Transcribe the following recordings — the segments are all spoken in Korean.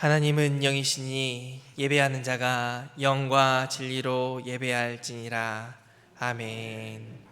하나님은 영이시니 예배하는 자가 영과 진리로 예배할지니라. 아멘.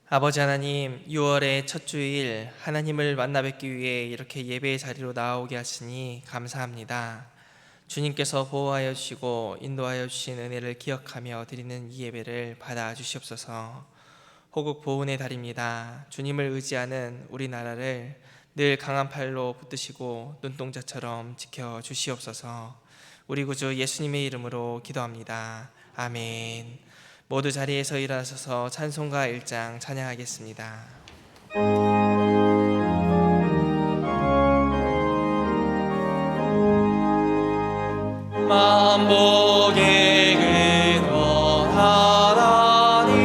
아버지 하나님, 6월의 첫 주일 하나님을 만나 뵙기 위해 이렇게 예배의 자리로 나오게 하시니 감사합니다. 주님께서 보호하여 주시고 인도하여 주신 은혜를 기억하며 드리는 이 예배를 받아 주시옵소서. 호국 보훈의 달입니다. 주님을 의지하는 우리나라를 늘 강한 팔로 붙드시고 눈동자처럼 지켜 주시옵소서. 우리 구주 예수님의 이름으로 기도합니다. 아멘. 모두 자리에서 일어나셔서 찬송가 1장 찬양하겠습니다. 만복의 근원 하나님,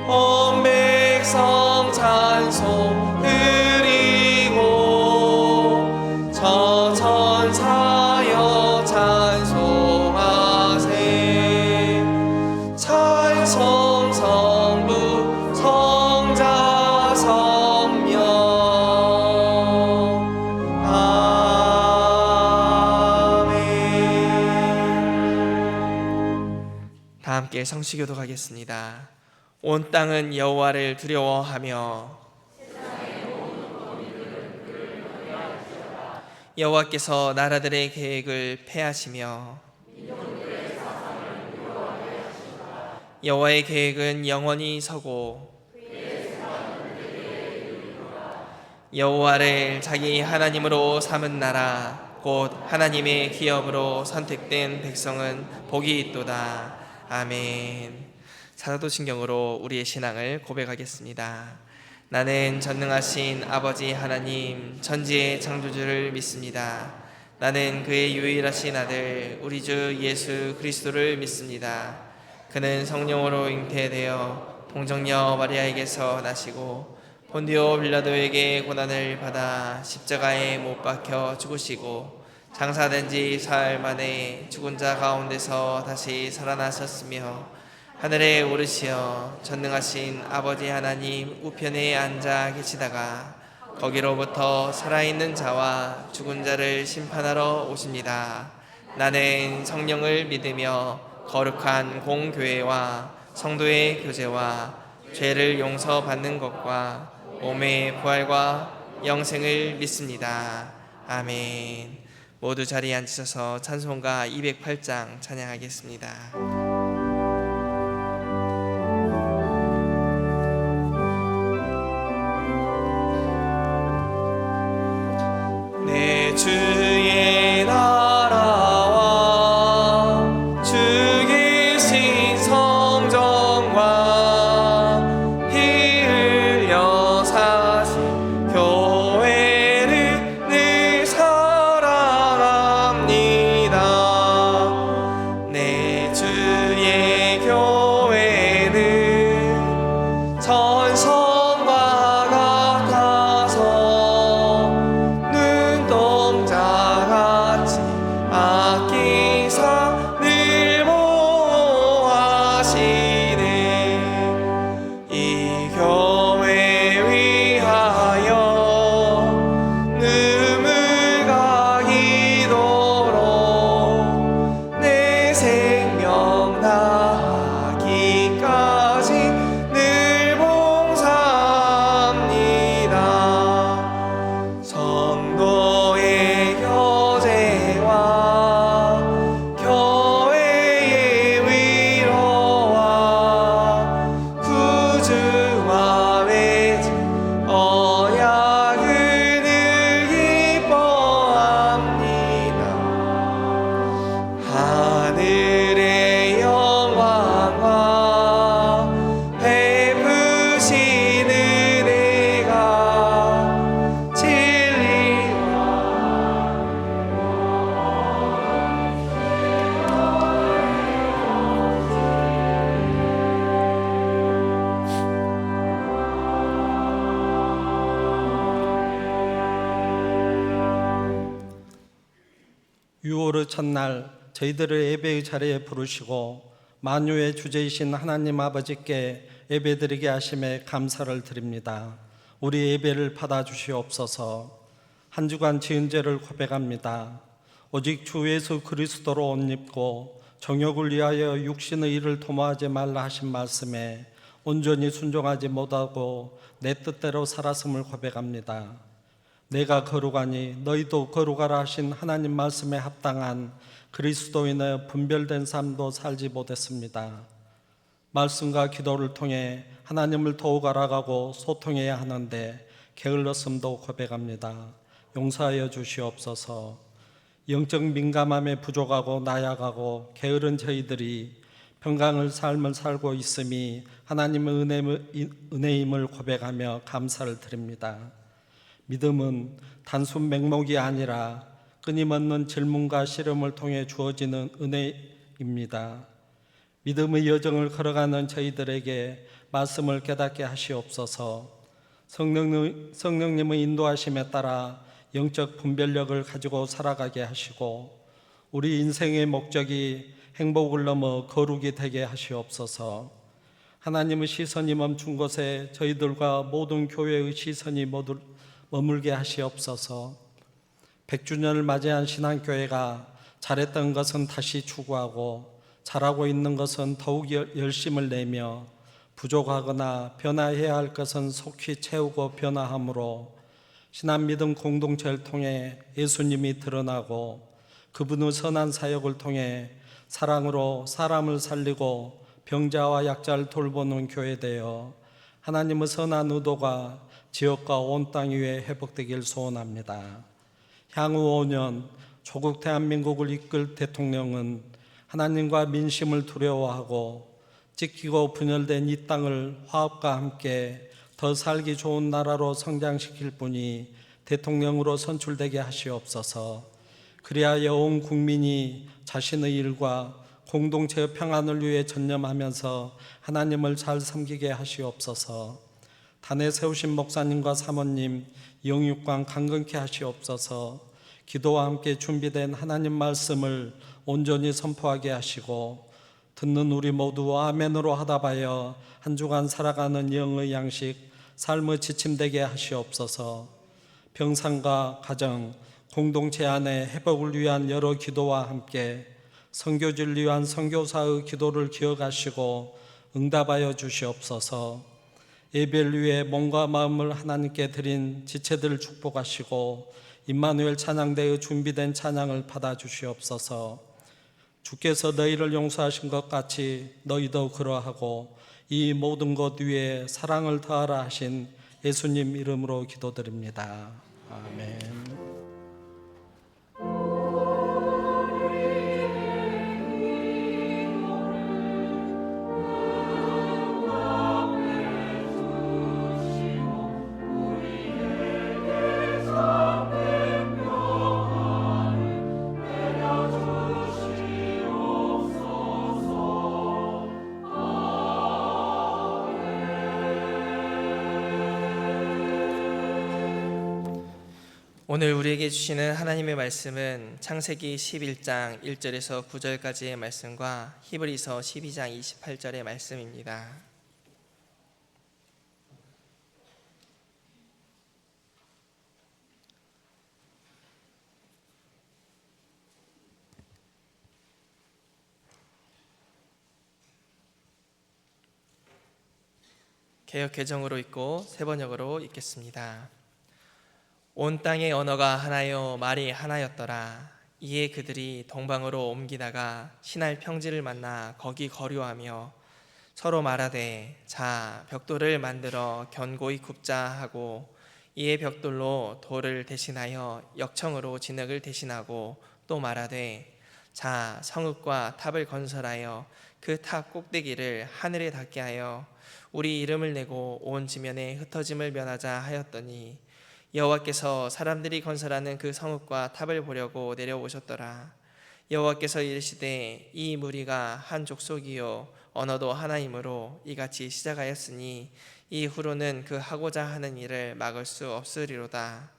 온 백성 찬송 드리고 천천사여 찬송하세. 찬송 성부 성자 성령 아멘. 다 함께 성시교도 가겠습니다. 온 땅은 여호와를 두려워하며 여호와께서 나라들의 계획을 폐하시며 여호와의 계획은 영원히 서고 여호와를 자기 하나님으로 삼은 나라 곧 하나님의 기업으로 선택된 백성은 복이 있도다. 아멘. 사도신경으로 우리의 신앙을 고백하겠습니다. 나는 전능하신 아버지 하나님 천지의 창조주를 믿습니다. 나는 그의 유일하신 아들 우리 주 예수 그리스도를 믿습니다. 그는 성령으로 잉태되어 동정녀 마리아에게서 나시고 본디오 빌라도에게 고난을 받아 십자가에 못 박혀 죽으시고 장사된 지 사흘 만에 죽은 자 가운데서 다시 살아나셨으며 하늘에 오르시어 전능하신 아버지 하나님 우편에 앉아 계시다가 거기로부터 살아있는 자와 죽은 자를 심판하러 오십니다. 나는 성령을 믿으며 거룩한 공교회와 성도의 교제와 죄를 용서받는 것과 몸의 부활과 영생을 믿습니다. 아멘. 모두 자리에 앉으셔서 찬송가 208장 찬양하겠습니다. 내 주의 나라와 주 계신 성전과 피 흘려 사신 교회를 늘 사랑합니다. 내 주 6월의 첫날 저희들을 예배의 자리에 부르시고 만유의 주제이신 하나님 아버지께 예배드리게 하심에 감사를 드립니다. 우리 예배를 받아주시옵소서. 한 주간 지은 죄를 고백합니다. 오직 주 예수 그리스도로 옷 입고 정욕을 위하여 육신의 일을 도모하지 말라 하신 말씀에 온전히 순종하지 못하고 내 뜻대로 살았음을 고백합니다. 내가 거룩하니 너희도 거룩하라 하신 하나님 말씀에 합당한 그리스도인의 분별된 삶도 살지 못했습니다. 말씀과 기도를 통해 하나님을 더욱 알아가고 소통해야 하는데 게을렀음도 고백합니다. 용서하여 주시옵소서. 영적 민감함에 부족하고 나약하고 게으른 저희들이 평강의 삶을 살고 있음이 하나님의 은혜임을 고백하며 감사를 드립니다. 믿음은 단순 맹목이 아니라 끊임없는 질문과 실험을 통해 주어지는 은혜입니다. 믿음의 여정을 걸어가는 저희들에게 말씀을 깨닫게 하시옵소서. 성령님의 인도하심에 따라 영적 분별력을 가지고 살아가게 하시고 우리 인생의 목적이 행복을 넘어 거룩이 되게 하시옵소서. 하나님의 시선이 멈춘 곳에 저희들과 모든 교회의 시선이 머물게 하시옵소서. 100주년을 맞이한 신앙교회가 잘했던 것은 다시 추구하고 잘하고 있는 것은 더욱 열심을 내며 부족하거나 변화해야 할 것은 속히 채우고 변화함으로 신앙 믿음 공동체를 통해 예수님이 드러나고 그분의 선한 사역을 통해 사랑으로 사람을 살리고 병자와 약자를 돌보는 교회 되어 하나님의 선한 의도가 지역과 온 땅 위에 회복되길 소원합니다. 향후 5년 조국 대한민국을 이끌 대통령은 하나님과 민심을 두려워하고 찢기고 분열된 이 땅을 화합과 함께 더 살기 좋은 나라로 성장시킬 분이 대통령으로 선출되게 하시옵소서. 그리하여 온 국민이 자신의 일과 공동체의 평안을 위해 전념하면서 하나님을 잘 섬기게 하시옵소서. 단에 세우신 목사님과 사모님 영육관 강건케 하시옵소서. 기도와 함께 준비된 하나님 말씀을 온전히 선포하게 하시고 듣는 우리 모두 아멘으로 하다바여 한 주간 살아가는 영의 양식 삶의 지침되게 하시옵소서. 병상과 가정 공동체 안에 회복을 위한 여러 기도와 함께 선교지를 위한 선교사의 기도를 기억하시고 응답하여 주시옵소서. 예배를 위해 몸과 마음을 하나님께 드린 지체들을 축복하시고 임마누엘 찬양대의 준비된 찬양을 받아 주시옵소서. 주께서 너희를 용서하신 것 같이 너희도 그러하고 이 모든 것 위에 사랑을 더하라 하신 예수님 이름으로 기도드립니다. 아멘. 오늘 우리에게 주시는 하나님의 말씀은 창세기 11장 1절에서 9절까지의 말씀과 히브리서 12장 28절의 말씀입니다. 개역 개정으로 읽고 세번역으로 읽겠습니다. 온 땅의 언어가 하나요 말이 하나였더라. 이에 그들이 동방으로 옮기다가 신할 평지를 만나 거기 거류하며 서로 말하되 자 벽돌을 만들어 견고히 굽자 하고 이에 벽돌로 돌을 대신하여 역청으로 진흙을 대신하고 또 말하되 자 성읍과 탑을 건설하여 그 탑 꼭대기를 하늘에 닿게 하여 우리 이름을 내고 온 지면에 흩어짐을 면하자 하였더니 여호와께서 사람들이 건설하는 그 성읍과 탑을 보려고 내려오셨더라. 여호와께서 이르시되 이 무리가 한 족속이요 언어도 하나이므로 이같이 시작하였으니 이후로는 그 하고자 하는 일을 막을 수 없으리로다.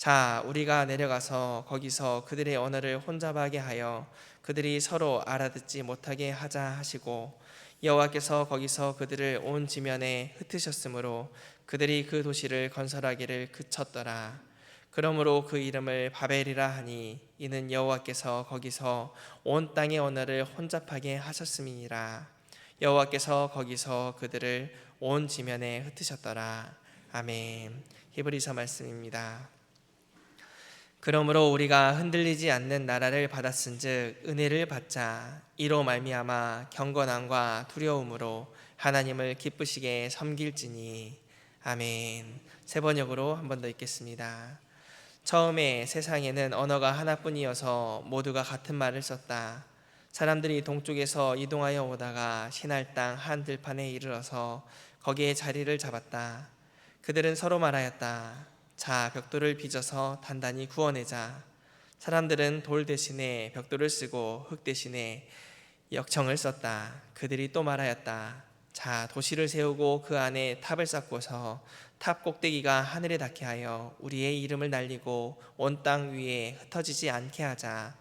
자, 우리가 내려가서 거기서 그들의 언어를 혼잡하게 하여 그들이 서로 알아듣지 못하게 하자 하시고, 여호와께서 거기서 그들을 온 지면에 흩으셨으므로 그들이 그 도시를 건설하기를 그쳤더라. 그러므로 그 이름을 바벨이라 하니 이는 여호와께서 거기서 온 땅의 언어를 혼잡하게 하셨음이니라. 여호와께서 거기서 그들을 온 지면에 흩으셨더라. 아멘. 히브리서 말씀입니다. 그러므로 우리가 흔들리지 않는 나라를 받았은즉 은혜를 받자. 이로 말미암아 경건함과 두려움으로 하나님을 기쁘시게 섬길지니. 아멘. 세 번역으로 한 번 더 읽겠습니다. 처음에 세상에는 언어가 하나뿐이어서 모두가 같은 말을 썼다. 사람들이 동쪽에서 이동하여 오다가 시날 땅 한 들판에 이르러서 거기에 자리를 잡았다. 그들은 서로 말하였다. 자, 벽돌을 빚어서 단단히 구워내자. 사람들은 돌 대신에 벽돌을 쓰고 흙 대신에 역청을 썼다. 그들이 또 말하였다. 자, 도시를 세우고 그 안에 탑을 쌓고서 탑 꼭대기가 하늘에 닿게 하여 우리의 이름을 날리고 온 땅 위에 흩어지지 않게 하자.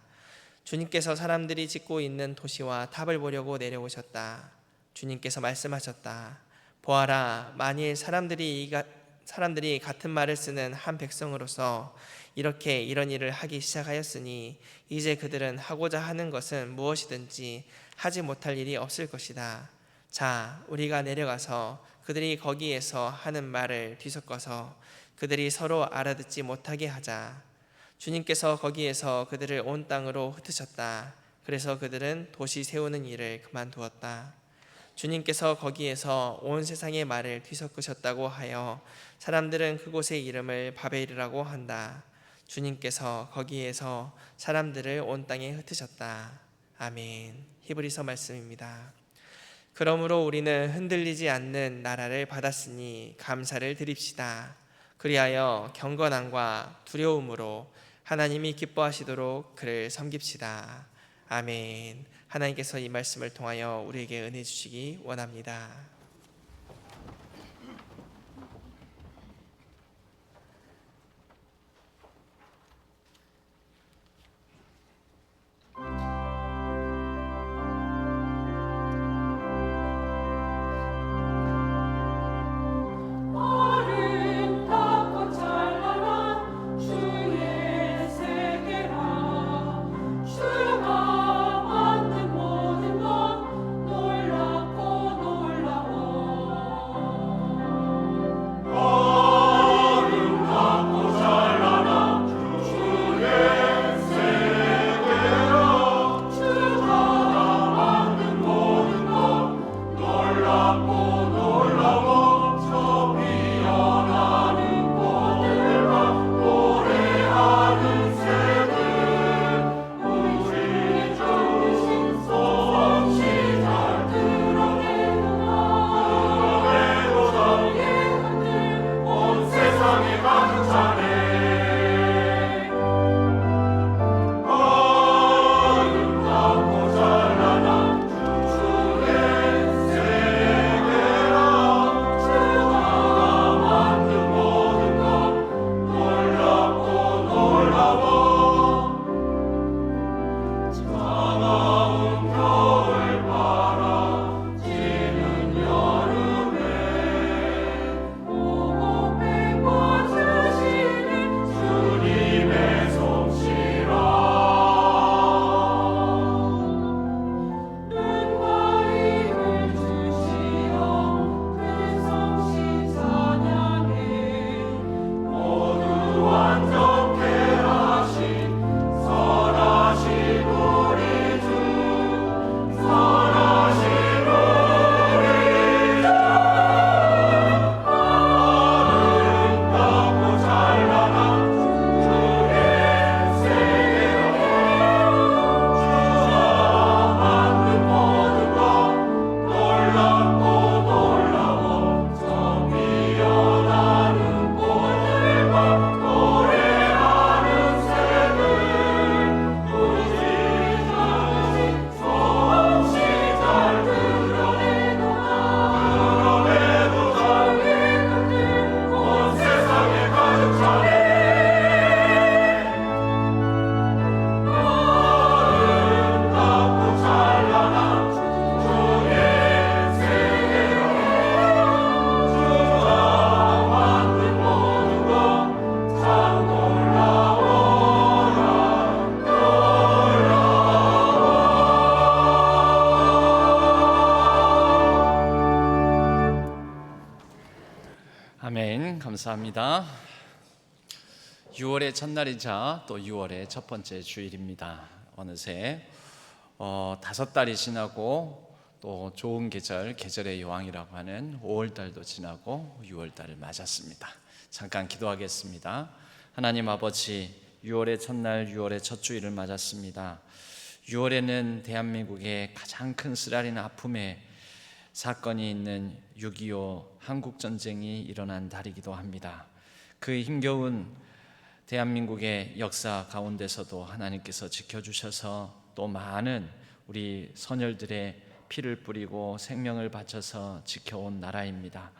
주님께서 사람들이 짓고 있는 도시와 탑을 보려고 내려오셨다. 주님께서 말씀하셨다. 보아라, 만일 사람들이 같은 말을 쓰는 한 백성으로서 이렇게 이런 일을 하기 시작하였으니 이제 그들은 하고자 하는 것은 무엇이든지 하지 못할 일이 없을 것이다. 자, 우리가 내려가서 그들이 거기에서 하는 말을 뒤섞어서 그들이 서로 알아듣지 못하게 하자. 주님께서 거기에서 그들을 온 땅으로 흩으셨다. 그래서 그들은 도시 세우는 일을 그만두었다. 주님께서 거기에서 온 세상의 말을 뒤섞으셨다고 하여 사람들은 그곳의 이름을 바벨이라고 한다. 주님께서 거기에서 사람들을 온 땅에 흩으셨다. 아멘. 히브리서 말씀입니다. 그러므로 우리는 흔들리지 않는 나라를 받았으니 감사를 드립시다. 그리하여 경건함과 두려움으로 하나님이 기뻐하시도록 그를 섬깁시다. 아멘. 하나님께서 이 말씀을 통하여 우리에게 은혜 주시기 원합니다. 아름답고 찬란한 주의 세계라. 주가 만든 모든 것 놀랍고 놀라워. 감사합니다. 6월의 첫날이자 또 6월의 첫 번째 주일입니다. 어느새 5달이 지나고 또 좋은 계절의 여왕이라고 하는 5월달도 지나고 6월달을 맞았습니다. 잠깐 기도하겠습니다. 하나님 아버지, 6월의 첫날 6월의 첫 주일을 맞았습니다. 6월에는 대한민국의 가장 큰 쓰라린 아픔의 사건이 있는 6.25 한국전쟁이 일어난 달이기도 합니다. 그 힘겨운 대한민국의 역사 가운데서도 하나님께서 지켜주셔서 또 많은 우리 선열들의 피를 뿌리고 생명을 바쳐서 지켜온 나라입니다.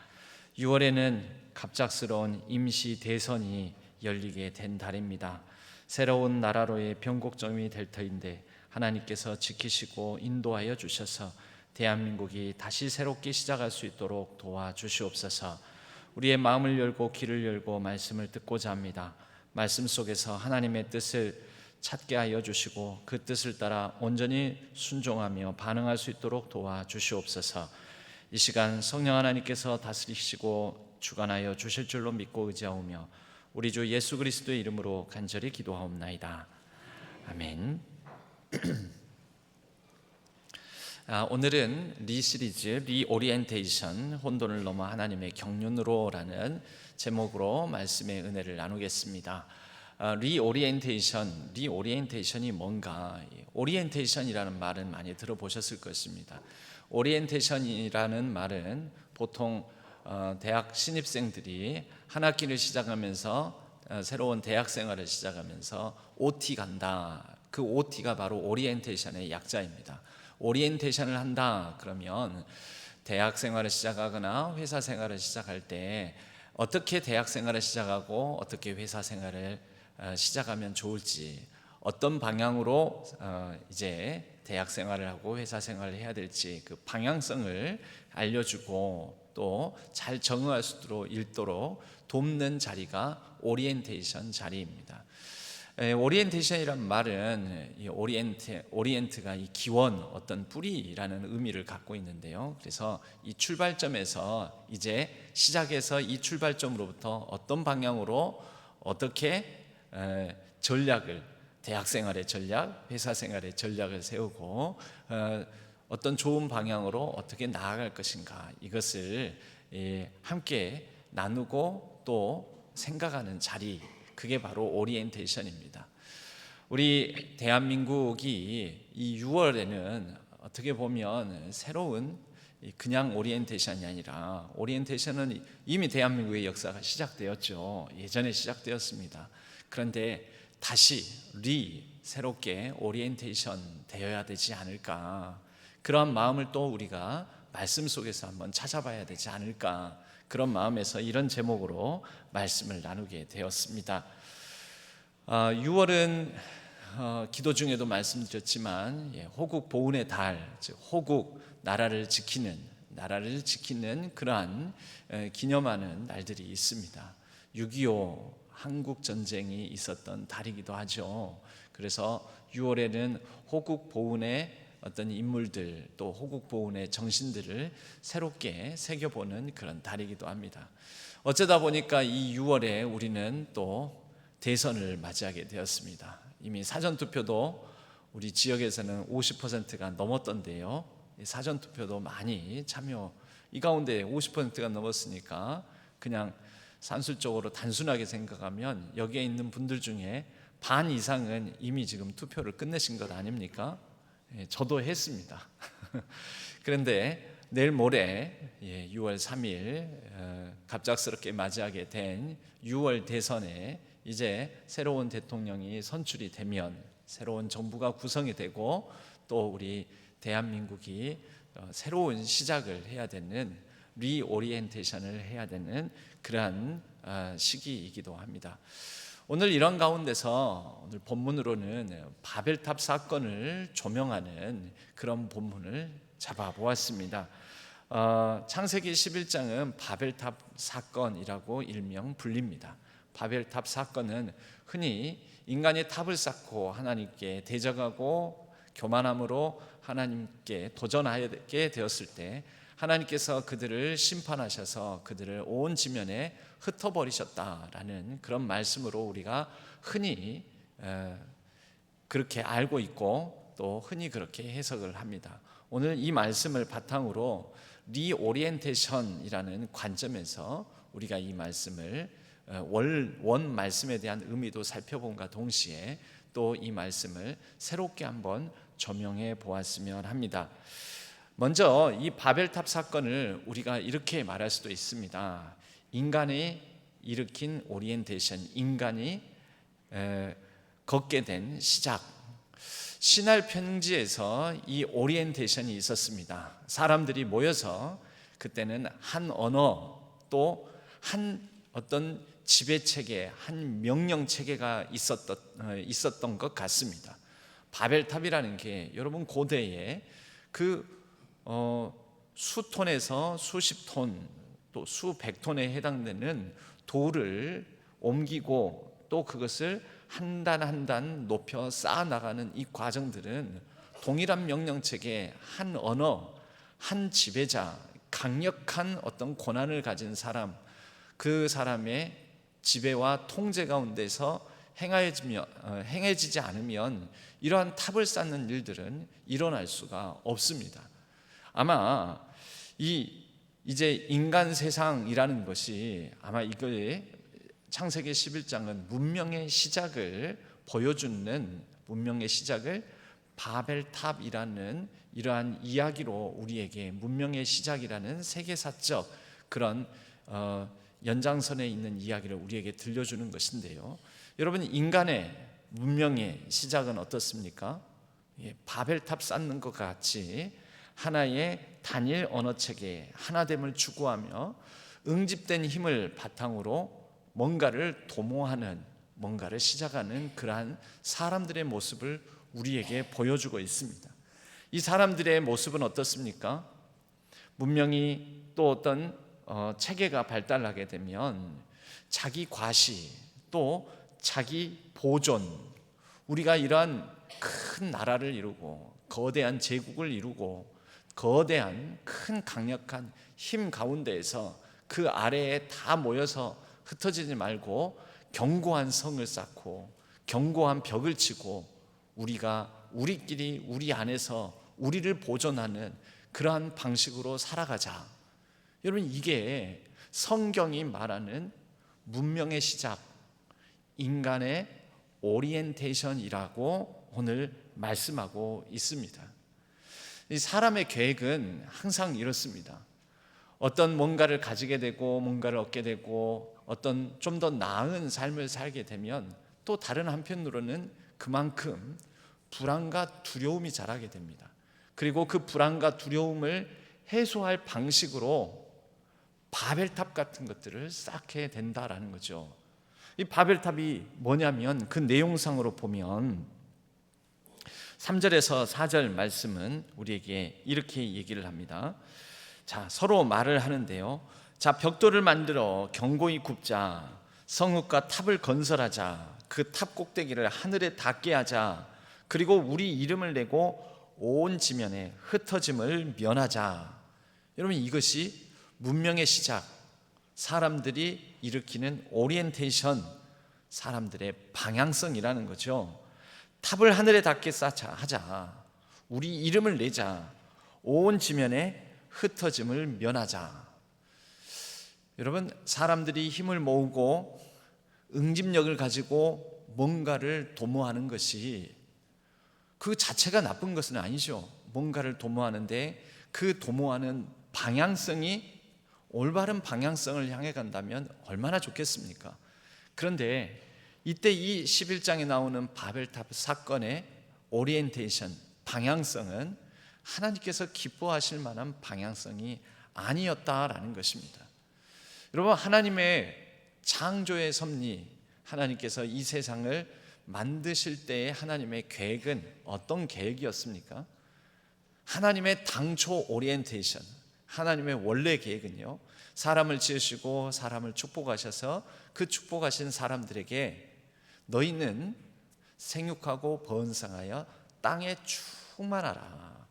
6월에는 갑작스러운 임시 대선이 열리게 된 달입니다. 새로운 나라로의 변곡점이 될 터인데 하나님께서 지키시고 인도하여 주셔서 대한민국이 다시 새롭게 시작할 수 있도록 도와주시옵소서. 우리의 마음을 열고 귀를 열고 말씀을 듣고자 합니다. 말씀 속에서 하나님의 뜻을 찾게 하여 주시고 그 뜻을 따라 온전히 순종하며 반응할 수 있도록 도와주시옵소서. 이 시간 성령 하나님께서 다스리시고 주관하여 주실 줄로 믿고 의지하오며 우리 주 예수 그리스도의 이름으로 간절히 기도하옵나이다. 아멘. 오늘은 시리즈 리오리엔테이션, 혼돈을 넘어 하나님의 경륜으로라는 제목으로 말씀의 은혜를 나누겠습니다. 리오리엔테이션이 뭔가? 오리엔테이션이라는 말은 많이 들어보셨을 것입니다. 오리엔테이션이라는 말은 보통 대학 신입생들이 한 학기를 시작하면서 새로운 대학 생활을 시작하면서 OT 간다. 그 OT가 바로 오리엔테이션의 약자입니다. 오리엔테이션을 한다 그러면 대학 생활을 시작하거나 회사 생활을 시작할 때 어떻게 대학 생활을 시작하고 어떻게 회사 생활을 시작하면 좋을지, 어떤 방향으로 이제 대학 생활을 하고 회사 생활을 해야 될지 그 방향성을 알려주고 또 잘 적응할 수 있도록 돕는 자리가 오리엔테이션 자리입니다. 오리엔테이션이란 말은 이 오리엔트가 이 기원, 어떤 뿌리라는 의미를 갖고 있는데요. 그래서 이 출발점에서 이제 시작해서 이 출발점으로부터 어떤 방향으로 어떻게 전략을, 대학 생활의 전략, 회사 생활의 전략을 세우고 어떤 좋은 방향으로 어떻게 나아갈 것인가, 이것을 함께 나누고 또 생각하는 자리, 그게 바로 오리엔테이션입니다. 우리 대한민국이 이 6월에는 어떻게 보면 새로운 그냥 오리엔테이션이 아니라, 오리엔테이션은 이미 대한민국의 역사가 시작되었죠. 예전에 시작되었습니다. 그런데 다시 새롭게 오리엔테이션 되어야 되지 않을까, 그런 마음을 또 우리가 말씀 속에서 한번 찾아봐야 되지 않을까, 그런 마음에서 이런 제목으로 말씀을 나누게 되었습니다. 6월은 기도 중에도 말씀드렸지만 호국 보훈의 달, 즉 호국, 나라를 지키는 그러한 기념하는 날들이 있습니다. 6.25 한국 전쟁이 있었던 달이기도 하죠. 그래서 6월에는 호국 보훈의 어떤 인물들, 또 호국 보훈의 정신들을 새롭게 새겨보는 그런 달이기도 합니다. 어쩌다 보니까 이 6월에 우리는 또 대선을 맞이하게 되었습니다. 이미 사전투표도 우리 지역에서는 50%가 넘었던데요. 사전투표도 많이 참여, 이 가운데 50%가 넘었으니까 그냥 산술적으로 단순하게 생각하면 여기에 있는 분들 중에 반 이상은 이미 지금 투표를 끝내신 것 아닙니까? 저도 했습니다. 그런데 내일 모레 6월 3일 갑작스럽게 맞이하게 된 6월 대선에 이제 새로운 대통령이 선출이 되면, 새로운 정부가 구성이 되고 또 우리 대한민국이 새로운 시작을 해야 되는, 리오리엔테이션을 해야 되는 그러한 시기이기도 합니다. 오늘 이런 가운데서 오늘 본문으로는 바벨탑 사건을 조명하는 그런 본문을 잡아보았습니다. 창세기 11장은 바벨탑 사건이라고 일명 불립니다. 바벨탑 사건은 흔히 인간이 탑을 쌓고 하나님께 대적하고 교만함으로 하나님께 도전하게 되었을 때 하나님께서 그들을 심판하셔서 그들을 온 지면에 흩어버리셨다라는 그런 말씀으로 우리가 흔히 그렇게 알고 있고 또 흔히 그렇게 해석을 합니다. 오늘 이 말씀을 바탕으로 리오리엔테이션이라는 관점에서 우리가 이 말씀을 원 말씀에 대한 의미도 살펴본과 동시에 또 이 말씀을 새롭게 한번 조명해 보았으면 합니다. 먼저 이 바벨탑 사건을 우리가 이렇게 말할 수도 있습니다. 인간이 일으킨 오리엔테이션, 인간이 걷게 된 시작. 신할 평지에서 이 오리엔테이션이 있었습니다. 사람들이 모여서 그때는 한 언어 또 한 어떤 지배 체계, 한 명령 체계가 있었던 것 같습니다. 바벨탑이라는 게 여러분 고대에 그 수톤에서 수십 톤 또 수백 톤에 해당되는 돌을 옮기고 또 그것을 한 단 한 단 높여 쌓아 나가는 이 과정들은 동일한 명령 체계, 한 언어, 한 지배자, 강력한 어떤 권한을 가진 사람, 그 사람의 지배와 통제 가운데서 행해지지 않으면 이러한 탑을 쌓는 일들은 일어날 수가 없습니다. 아마 이제 인간 세상이라는 것이 아마 이거에 창세기 11장은 문명의 시작을 보여주는 문명의 시작을 바벨탑이라는 이러한 이야기로 우리에게 문명의 시작이라는 세계사적 그런 연장선에 있는 이야기를 우리에게 들려주는 것인데요. 여러분 인간의 문명의 시작은 어떻습니까? 바벨탑 쌓는 것 같이 하나의 단일 언어체계, 하나됨을 추구하며 응집된 힘을 바탕으로 뭔가를 도모하는, 뭔가를 시작하는 그러한 사람들의 모습을 우리에게 보여주고 있습니다. 이 사람들의 모습은 어떻습니까? 문명이 또 어떤 체계가 발달하게 되면 자기 과시 또 자기 보존, 우리가 이러한 큰 나라를 이루고 거대한 제국을 이루고 거대한 큰 강력한 힘 가운데에서 그 아래에 다 모여서 흩어지지 말고 견고한 성을 쌓고 견고한 벽을 치고 우리가 우리끼리 우리 안에서 우리를 보존하는 그러한 방식으로 살아가자. 여러분 이게 성경이 말하는 문명의 시작, 인간의 오리엔테이션이라고 오늘 말씀하고 있습니다. 이 사람의 계획은 항상 이렇습니다. 어떤 뭔가를 가지게 되고 뭔가를 얻게 되고 어떤 좀 더 나은 삶을 살게 되면 또 다른 한편으로는 그만큼 불안과 두려움이 자라게 됩니다. 그리고 그 불안과 두려움을 해소할 방식으로 바벨탑 같은 것들을 쌓게 된다라는 거죠. 이 바벨탑이 뭐냐면 그 내용상으로 보면 3절에서 4절 말씀은 우리에게 이렇게 얘기를 합니다. 자, 서로 말을 하는데요. 자, 벽돌을 만들어 견고히 굽자. 성읍과 탑을 건설하자. 그 탑 꼭대기를 하늘에 닿게 하자. 그리고 우리 이름을 내고 온 지면에 흩어짐을 면하자. 여러분 이것이 문명의 시작, 사람들이 일으키는 오리엔테이션, 사람들의 방향성이라는 거죠. 탑을 하늘에 닿게 쌓자 하자. 우리 이름을 내자. 온 지면에 흩어짐을 면하자. 여러분 사람들이 힘을 모으고 응집력을 가지고 뭔가를 도모하는 것이 그 자체가 나쁜 것은 아니죠. 뭔가를 도모하는데 그 도모하는 방향성이 올바른 방향성을 향해 간다면 얼마나 좋겠습니까? 그런데 이때 이 11장에 나오는 바벨탑 사건의 오리엔테이션, 방향성은 하나님께서 기뻐하실 만한 방향성이 아니었다라는 것입니다. 여러분 하나님의 창조의 섭리, 하나님께서 이 세상을 만드실 때의 하나님의 계획은 어떤 계획이었습니까? 하나님의 당초 오리엔테이션, 하나님의 원래 계획은요, 사람을 지으시고 사람을 축복하셔서 그 축복하신 사람들에게 너희는 생육하고 번성하여 땅에 충만하라.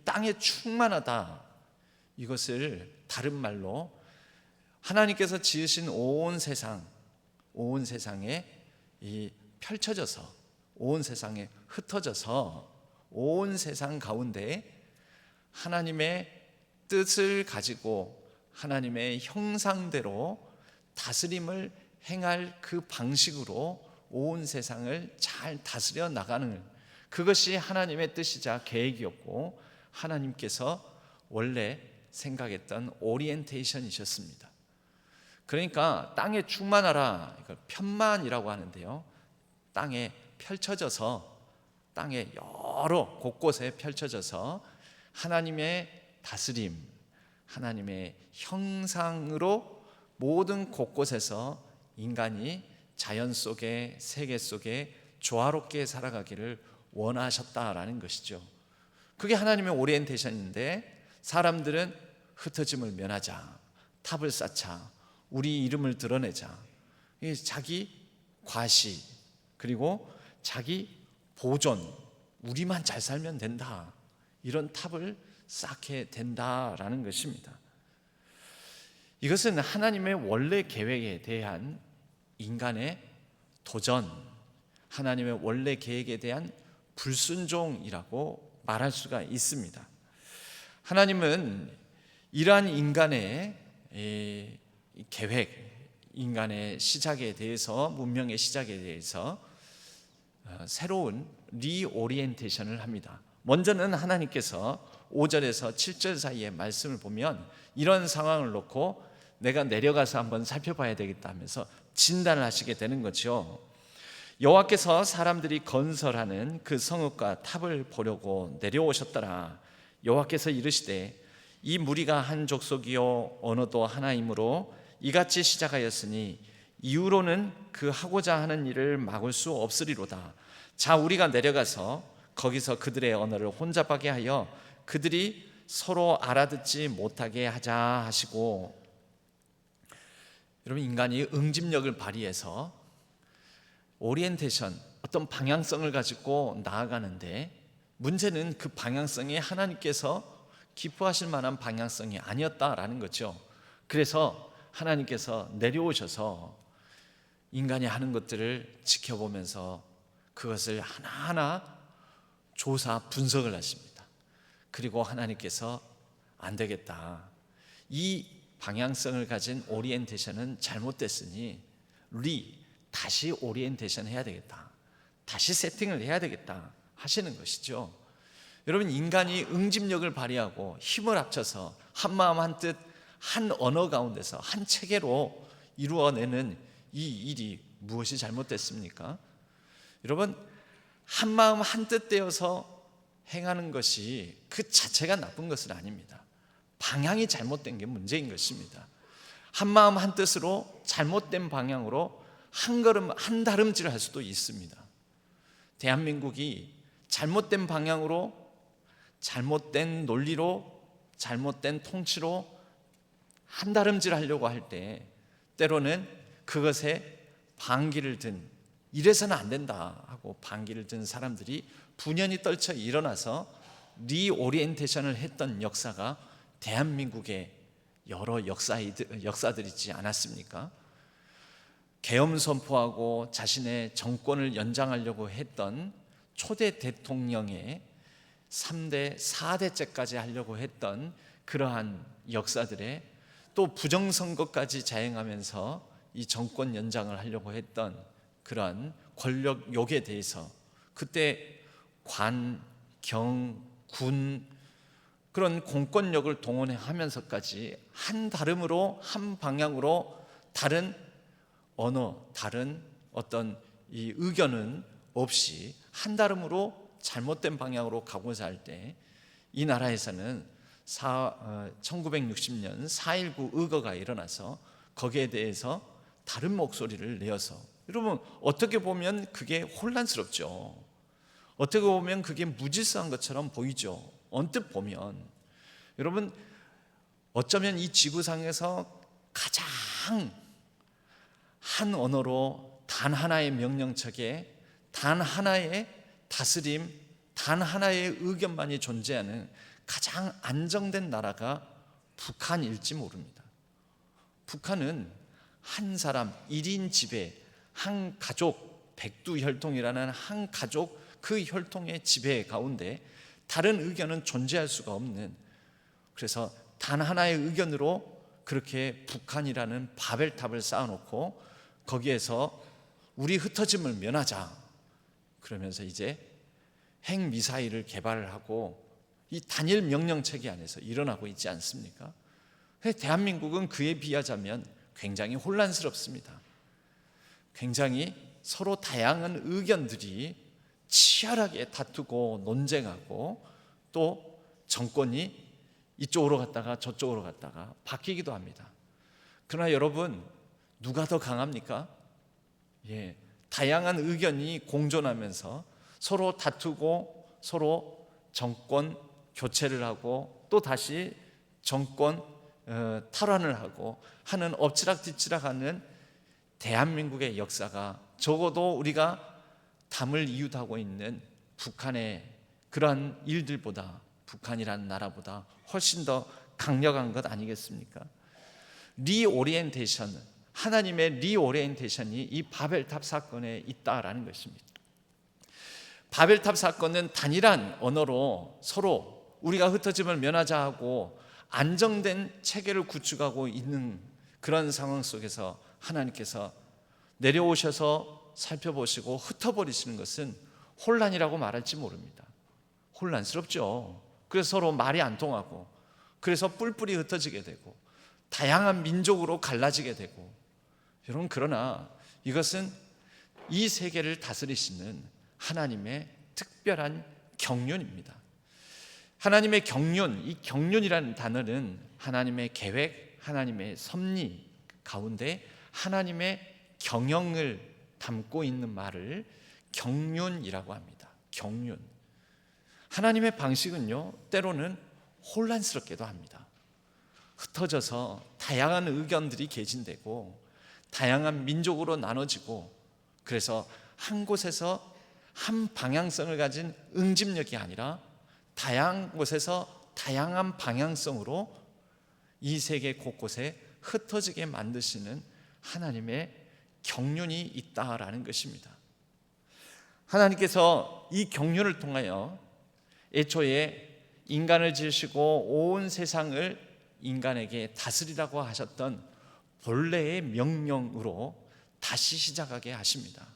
땅에 충만하다, 이것을 다른 말로 하나님께서 지으신 온 세상에 이 펼쳐져서, 온 세상에 흩어져서, 온 세상 가운데 하나님의 뜻을 가지고 하나님의 형상대로 다스림을 행할 그 방식으로 온 세상을 잘 다스려 나가는, 그것이 하나님의 뜻이자 계획이었고 하나님께서 원래 생각했던 오리엔테이션이셨습니다. 그러니까 땅에 충만하라, 이걸 편만이라고 하는데요, 땅에 펼쳐져서, 땅에 여러 곳곳에 펼쳐져서 하나님의 다스림, 하나님의 형상으로 모든 곳곳에서 인간이 자연 속에, 세계 속에 조화롭게 살아가기를 원하셨다라는 것이죠. 그게 하나님의 오리엔테이션인데, 사람들은 흩어짐을 면하자, 탑을 쌓자, 우리 이름을 드러내자, 자기 과시, 그리고 자기 보존, 우리만 잘 살면 된다, 이런 탑을 쌓게 된다라는 것입니다. 이것은 하나님의 원래 계획에 대한 인간의 도전, 하나님의 원래 계획에 대한 불순종이라고 말할 수가 있습니다. 하나님은 이러한 인간의 계획, 인간의 시작에 대해서, 문명의 시작에 대해서 새로운 리오리엔테이션을 합니다. 먼저는 하나님께서 5절에서 7절 사이의 말씀을 보면 이런 상황을 놓고 내가 내려가서 한번 살펴봐야 되겠다 하면서 진단을 하시게 되는 거죠. 여호와께서 사람들이 건설하는 그 성읍과 탑을 보려고 내려오셨더라. 여호와께서 이르시되 이 무리가 한 족속이요 언어도 하나이므로 이같이 시작하였으니 이후로는 그 하고자 하는 일을 막을 수 없으리로다. 자, 우리가 내려가서 거기서 그들의 언어를 혼잡하게 하여 그들이 서로 알아듣지 못하게 하자 하시고, 여러분, 인간이 응집력을 발휘해서 오리엔테이션, 어떤 방향성을 가지고 나아가는데, 문제는 그 방향성이 하나님께서 기뻐하실 만한 방향성이 아니었다라는 거죠. 그래서 하나님께서 내려오셔서 인간이 하는 것들을 지켜보면서 그것을 하나하나 조사 분석을 하십니다. 그리고 하나님께서 안 되겠다, 이 방향성을 가진 오리엔테이션은 잘못됐으니 다시 오리엔테이션 해야 되겠다, 다시 세팅을 해야 되겠다 하시는 것이죠. 여러분, 인간이 응집력을 발휘하고 힘을 합쳐서 한 마음 한 뜻 한 언어 가운데서 한 체계로 이루어내는 이 일이 무엇이 잘못됐습니까? 여러분, 한 마음 한 뜻 되어서 행하는 것이 그 자체가 나쁜 것은 아닙니다. 방향이 잘못된 게 문제인 것입니다. 한 마음 한 뜻으로 잘못된 방향으로 한 걸음 한 다름질을 할 수도 있습니다. 대한민국이 잘못된 방향으로, 잘못된 논리로, 잘못된 통치로 한 다름질 하려고 할 때 때로는 그것에 반기를 든, 이래서는 안 된다 하고 반기를 든 사람들이 분연히 떨쳐 일어나서 리오리엔테이션을 했던 역사가 대한민국의 여러 역사들이 있지 않았습니까? 계엄 선포하고 자신의 정권을 연장하려고 했던 초대 대통령의 3대, 4대째까지 하려고 했던 그러한 역사들에, 또 부정선거까지 자행하면서 이 정권 연장을 하려고 했던 그러한 권력욕에 대해서 그때 관, 경, 군, 그런 공권력을 동원하면서까지 한 다름으로, 한 방향으로, 다른 언어, 다른 어떤 이 의견은 없이 한 다름으로 잘못된 방향으로 가고자 할 때 이 나라에서는 1960년 4.19 의거가 일어나서 거기에 대해서 다른 목소리를 내어서, 여러분, 어떻게 보면 그게 혼란스럽죠. 어떻게 보면 그게 무질서한 것처럼 보이죠. 언뜻 보면. 여러분, 어쩌면 이 지구상에서 가장 한 언어로 단 하나의 명령척에 단 하나의 다스림, 단 하나의 의견만이 존재하는 가장 안정된 나라가 북한일지 모릅니다. 북한은 한 사람 1인 지배, 한 가족, 백두혈통이라는 한 가족 그 혈통의 지배 가운데 다른 의견은 존재할 수가 없는, 그래서 단 하나의 의견으로 그렇게 북한이라는 바벨탑을 쌓아놓고 거기에서 우리 흩어짐을 면하자 그러면서 이제 핵미사일을 개발을 하고 이 단일 명령체계 안에서 일어나고 있지 않습니까? 대한민국은 그에 비하자면 굉장히 혼란스럽습니다. 굉장히 서로 다양한 의견들이 치열하게 다투고 논쟁하고 또 정권이 이쪽으로 갔다가 저쪽으로 갔다가 바뀌기도 합니다. 그러나 여러분, 누가 더 강합니까? 다양한 의견이 공존하면서 서로 다투고 서로 정권 교체를 하고 또 다시 정권 탈환을 하고 하는 엎치락뒤치락하는 대한민국의 역사가 적어도 우리가 담을 이웃하고 있는 북한의 그러한 일들보다, 북한이라는 나라보다 훨씬 더 강력한 것 아니겠습니까? 리오리엔테이션, 하나님의 리오리엔테이션이 이 바벨탑 사건에 있다라는 것입니다. 바벨탑 사건은 단일한 언어로 서로 우리가 흩어짐을 면하자 하고 안정된 체계를 구축하고 있는 그런 상황 속에서 하나님께서 내려오셔서 살펴보시고 흩어버리시는 것은 혼란이라고 말할지 모릅니다. 혼란스럽죠. 그래서 서로 말이 안 통하고, 그래서 뿔뿔이 흩어지게 되고 다양한 민족으로 갈라지게 되고. 여러분, 그러나 이것은 이 세계를 다스리시는 하나님의 특별한 경륜입니다. 하나님의 경륜, 이 경륜이라는 단어는 하나님의 계획, 하나님의 섭리 가운데 하나님의 경영을 담고 있는 말을 경륜이라고 합니다. 경륜. 하나님의 방식은요, 때로는 혼란스럽기도 합니다. 흩어져서 다양한 의견들이 개진되고 다양한 민족으로 나눠지고, 그래서 한 곳에서 한 방향성을 가진 응집력이 아니라 다양한 곳에서 다양한 방향성으로 이 세계 곳곳에 흩어지게 만드시는 하나님의 경륜이 있다라는 것입니다. 하나님께서 이 경륜을 통하여 애초에 인간을 지으시고 온 세상을 인간에게 다스리라고 하셨던 본래의 명령으로 다시 시작하게 하십니다.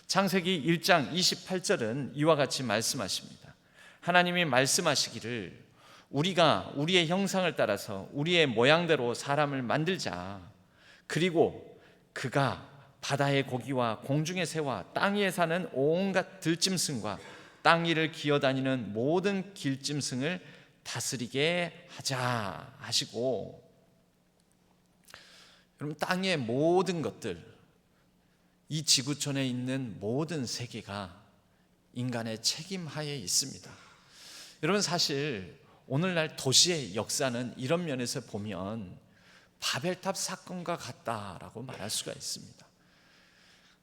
창세기 1장 28절은 이와 같이 말씀하십니다. 하나님이 말씀하시기를 우리가 우리의 형상을 따라서 우리의 모양대로 사람을 만들자. 그리고 그가 바다의 고기와 공중의 새와 땅 위에 사는 온갖 들짐승과 땅 위를 기어다니는 모든 길짐승을 다스리게 하자 하시고, 여러분, 땅의 모든 것들, 이 지구촌에 있는 모든 세계가 인간의 책임하에 있습니다. 여러분, 사실 오늘날 도시의 역사는 이런 면에서 보면 바벨탑 사건과 같다라고 말할 수가 있습니다.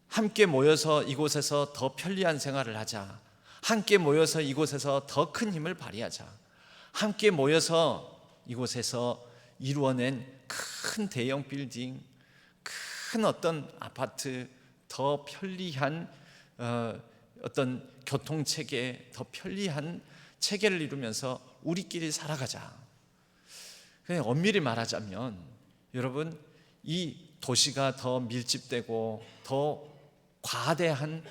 함께 모여서 이곳에서 더 편리한 생활을 하자, 함께 모여서 이곳에서 더 큰 힘을 발휘하자, 함께 모여서 이곳에서 이루어낸 큰 대형 빌딩, 큰 어떤 아파트, 더 편리한 어떤 교통체계, 더 편리한 체계를 이루면서 우리끼리 살아가자. 그냥 엄밀히 말하자면 여러분, 이 도시가 더 밀집되고 더 과대한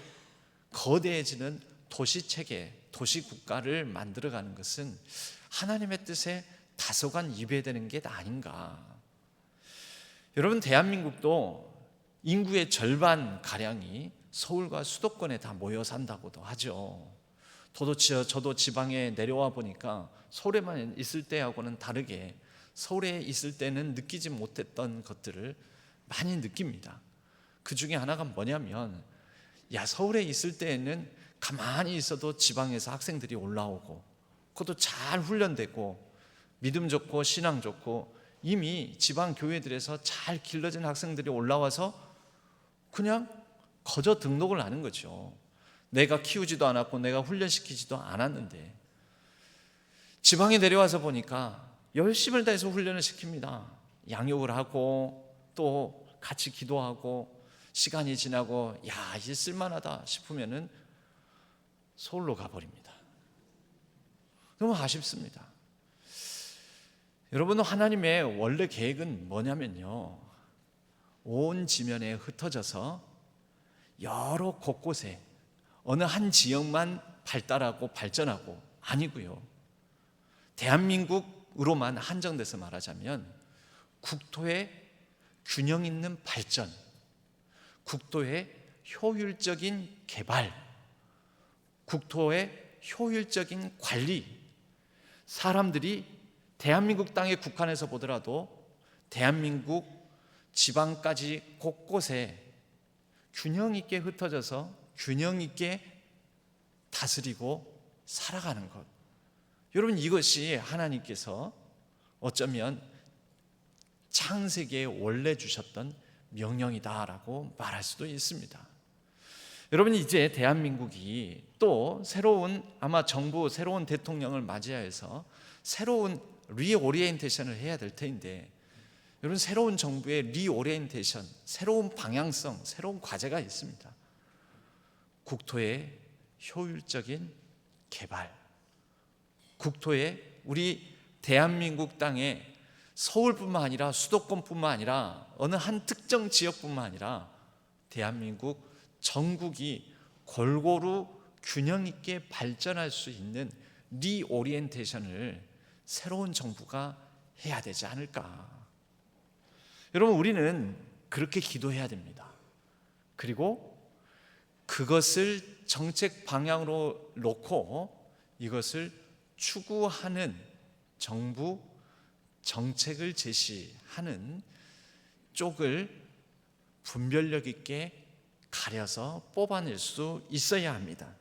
거대해지는 도시체계, 도시국가를 만들어가는 것은 하나님의 뜻에 다소간 위배되는 게 아닌가. 여러분, 대한민국도 인구의 절반가량이 서울과 수도권에 다 모여 산다고도 하죠. 저도 지방에 내려와 보니까 서울에만 있을 때하고는 다르게 서울에 있을 때는 느끼지 못했던 것들을 많이 느낍니다. 그 중에 하나가 뭐냐면, 서울에 있을 때에는 가만히 있어도 지방에서 학생들이 올라오고, 그것도 잘 훈련되고 믿음 좋고 신앙 좋고 이미 지방 교회들에서 잘 길러진 학생들이 올라와서 그냥 거저 등록을 하는 거죠. 내가 키우지도 않았고 내가 훈련시키지도 않았는데, 지방에 내려와서 보니까 열심을 다해서 훈련을 시킵니다. 양육을 하고 또 같이 기도하고 시간이 지나고 야, 이제 쓸만하다 싶으면은 서울로 가버립니다. 너무 아쉽습니다. 여러분, 하나님의 원래 계획은 뭐냐면요, 온 지면에 흩어져서 여러 곳곳에 어느 한 지역만 발달하고 발전하고 아니고요, 대한민국으로만 한정돼서 말하자면 국토의 균형 있는 발전, 국토의 효율적인 개발, 국토의 효율적인 관리, 사람들이 대한민국 땅에 국한해서 보더라도 대한민국 지방까지 곳곳에 균형 있게 흩어져서 균형 있게 다스리고 살아가는 것, 여러분, 이것이 하나님께서 어쩌면 창세기에 원래 주셨던 명령이다라고 말할 수도 있습니다. 여러분, 이제 대한민국이 또 새로운 아마 정부 새로운 대통령을 맞이하여서 새로운 리오리엔테이션을 해야 될 텐데, 여러분, 새로운 정부의 리오리엔테이션, 새로운 방향성, 새로운 과제가 있습니다. 국토의 효율적인 개발, 국토의 우리 대한민국 땅에 서울뿐만 아니라 수도권뿐만 아니라 어느 한 특정 지역뿐만 아니라 대한민국 전국이 골고루 균형 있게 발전할 수 있는 리오리엔테이션을 새로운 정부가 해야 되지 않을까. 여러분, 우리는 그렇게 기도해야 됩니다. 그리고 그것을 정책 방향으로 놓고 이것을 추구하는 정부 정책을 제시하는 쪽을 분별력 있게 가려서 뽑아낼 수 있어야 합니다.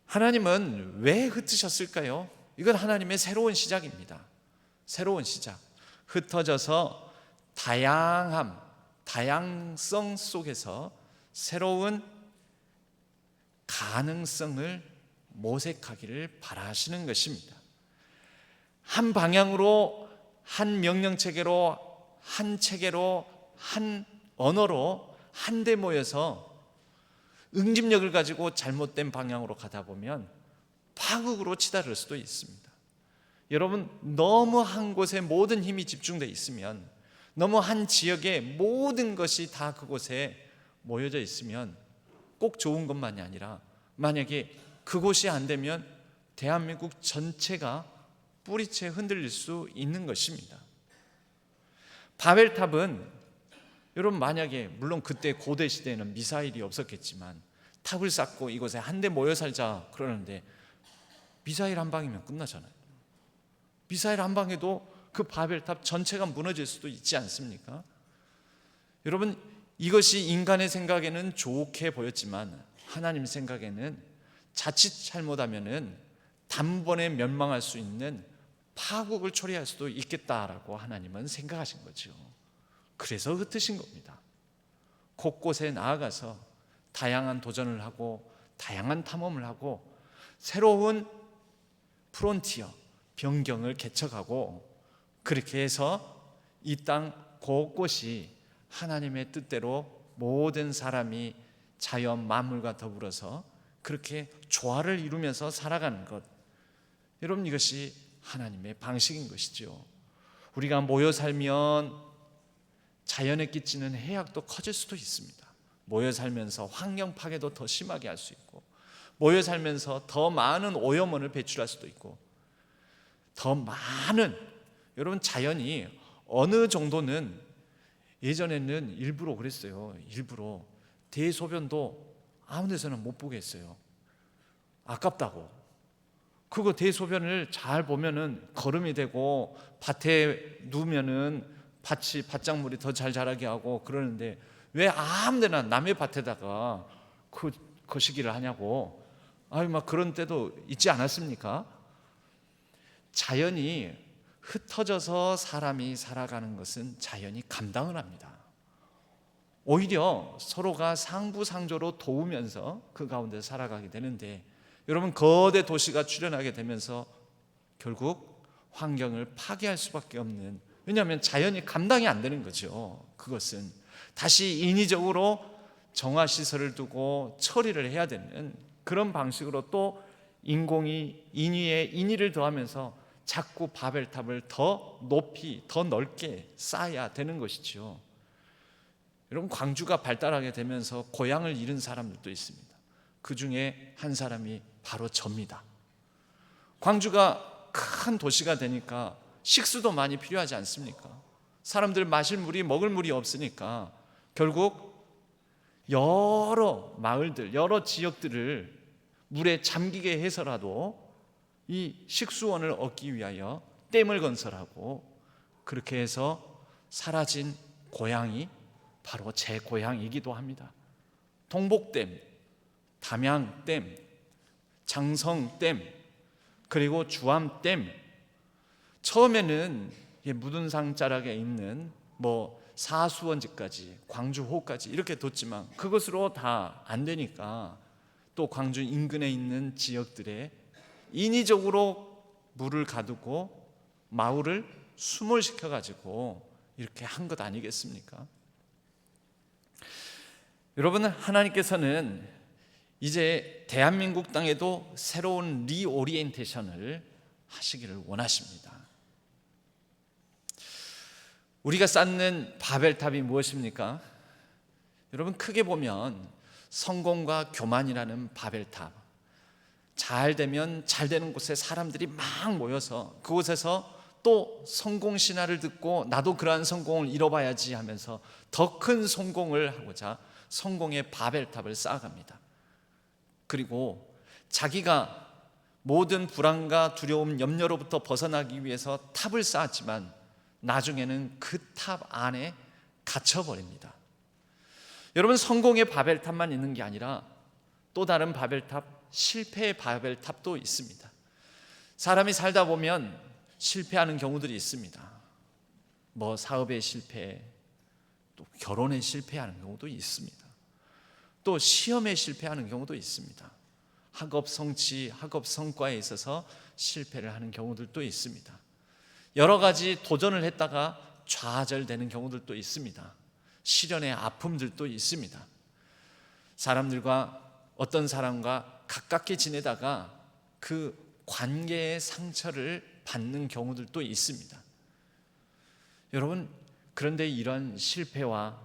하나님은 왜 흩으셨을까요? 이건 하나님의 새로운 시작입니다. 새로운 시작. 흩어져서 다양성 속에서 새로운 가능성을 모색하기를 바라시는 것입니다. 한 방향으로, 한 명령체계로, 한 체계로, 한 언어로 한데 모여서 응집력을 가지고 잘못된 방향으로 가다 보면 파국으로 치달을 수도 있습니다. 여러분, 너무 한 곳에 모든 힘이 집중되어 있으면, 너무 한 지역에 모든 것이 다 그곳에 모여져 있으면 꼭 좋은 것만이 아니라 만약에 그곳이 안 되면 대한민국 전체가 뿌리채 흔들릴 수 있는 것입니다. 바벨탑은 여러분, 만약에 물론 그때 고대 시대에는 미사일이 없었겠지만 탑을 쌓고 이곳에 한데 모여 살자 그러는데 미사일 한 방이면 끝나잖아요. 미사일 한 방에도 그 바벨탑 전체가 무너질 수도 있지 않습니까? 여러분, 이것이 인간의 생각에는 좋게 보였지만 하나님 생각에는 자칫 잘못하면은 단번에 멸망할 수 있는 파국을 초래할 수도 있겠다라고 하나님은 생각하신 거죠. 그래서 흩으신 겁니다. 곳곳에 나아가서 다양한 도전을 하고 다양한 탐험을 하고 새로운 프론티어, 변경을 개척하고, 그렇게 해서 이 땅 곳곳이 하나님의 뜻대로 모든 사람이 자연 만물과 더불어서 그렇게 조화를 이루면서 살아가는 것, 여러분, 이것이 하나님의 방식인 것이죠. 우리가 모여 살면 자연에 끼치는 해악도 커질 수도 있습니다. 모여 살면서 환경 파괴도 더 심하게 할 수 있고, 모여 살면서 더 많은 오염원을 배출할 수도 있고, 더 많은, 여러분, 자연이 어느 정도는, 예전에는 일부러 그랬어요. 일부러 대소변도 아무 데서나 못 보게 했어요. 아깝다고. 그거 대소변을 잘 보면은 거름이 되고 밭에 누우면은 밭작물이 더 잘 자라게 하고 그러는데 왜 아무 데나 남의 밭에다가 그 거시기를 하냐고. 막 그런 때도 있지 않았습니까? 자연이 흩어져서 사람이 살아가는 것은 자연이 감당을 합니다. 오히려 서로가 상부상조로 도우면서 그 가운데 살아가게 되는데, 여러분, 거대 도시가 출현하게 되면서 결국 환경을 파괴할 수밖에 없는 왜냐하면 자연이 감당이 안 되는 거죠. 그것은 다시 인위적으로 정화 시설을 두고 처리를 해야 되는 그런 방식으로 또 인공이 인위에 인위를 더하면서 자꾸 바벨탑을 더 높이 더 넓게 쌓아야 되는 것이죠. 여러분, 광주가 발달하게 되면서 고향을 잃은 사람들도 있습니다. 그 중에 한 사람이 바로 접니다. 광주가 큰 도시가 되니까 식수도 많이 필요하지 않습니까? 사람들 마실 물이 먹을 물이 없으니까 결국 여러 마을들, 여러 지역들을 물에 잠기게 해서라도 이 식수원을 얻기 위하여 댐을 건설하고, 그렇게 해서 사라진 고향이 바로 제 고향이기도 합니다. 동복댐, 담양댐, 장성댐, 그리고 주암댐. 처음에는 무등산 자락에 있는 사수원지까지, 광주호까지 이렇게 뒀지만 그것으로 다 안 되니까 또 광주 인근에 있는 지역들에 인위적으로 물을 가두고 마을을 수몰시켜 가지고 이렇게 한 것 아니겠습니까? 여러분, 하나님께서는 이제 대한민국 땅에도 새로운 리오리엔테이션을 하시기를 원하십니다. 우리가 쌓는 바벨탑이 무엇입니까? 여러분, 크게 보면 성공과 교만이라는 바벨탑. 잘 되면 잘 되는 곳에 사람들이 막 모여서 그곳에서 또 성공 신화를 듣고 나도 그러한 성공을 이뤄봐야지 하면서 더 큰 성공을 하고자 성공의 바벨탑을 쌓아갑니다. 그리고 자기가 모든 불안과 두려움, 염려로부터 벗어나기 위해서 탑을 쌓았지만 나중에는 그 탑 안에 갇혀버립니다. 여러분, 성공의 바벨탑만 있는 게 아니라 또 다른 바벨탑, 실패의 바벨탑도 있습니다. 사람이 살다 보면 실패하는 경우들이 있습니다. 사업에 실패, 또 결혼에 실패하는 경우도 있습니다. 또 시험에 실패하는 경우도 있습니다. 학업 성취, 학업 성과에 있어서 실패를 하는 경우들도 있습니다. 여러 가지 도전을 했다가 좌절되는 경우들도 있습니다. 시련의 아픔들도 있습니다. 어떤 사람과 가깝게 지내다가 그 관계의 상처를 받는 경우들도 있습니다. 여러분, 그런데 이런 실패와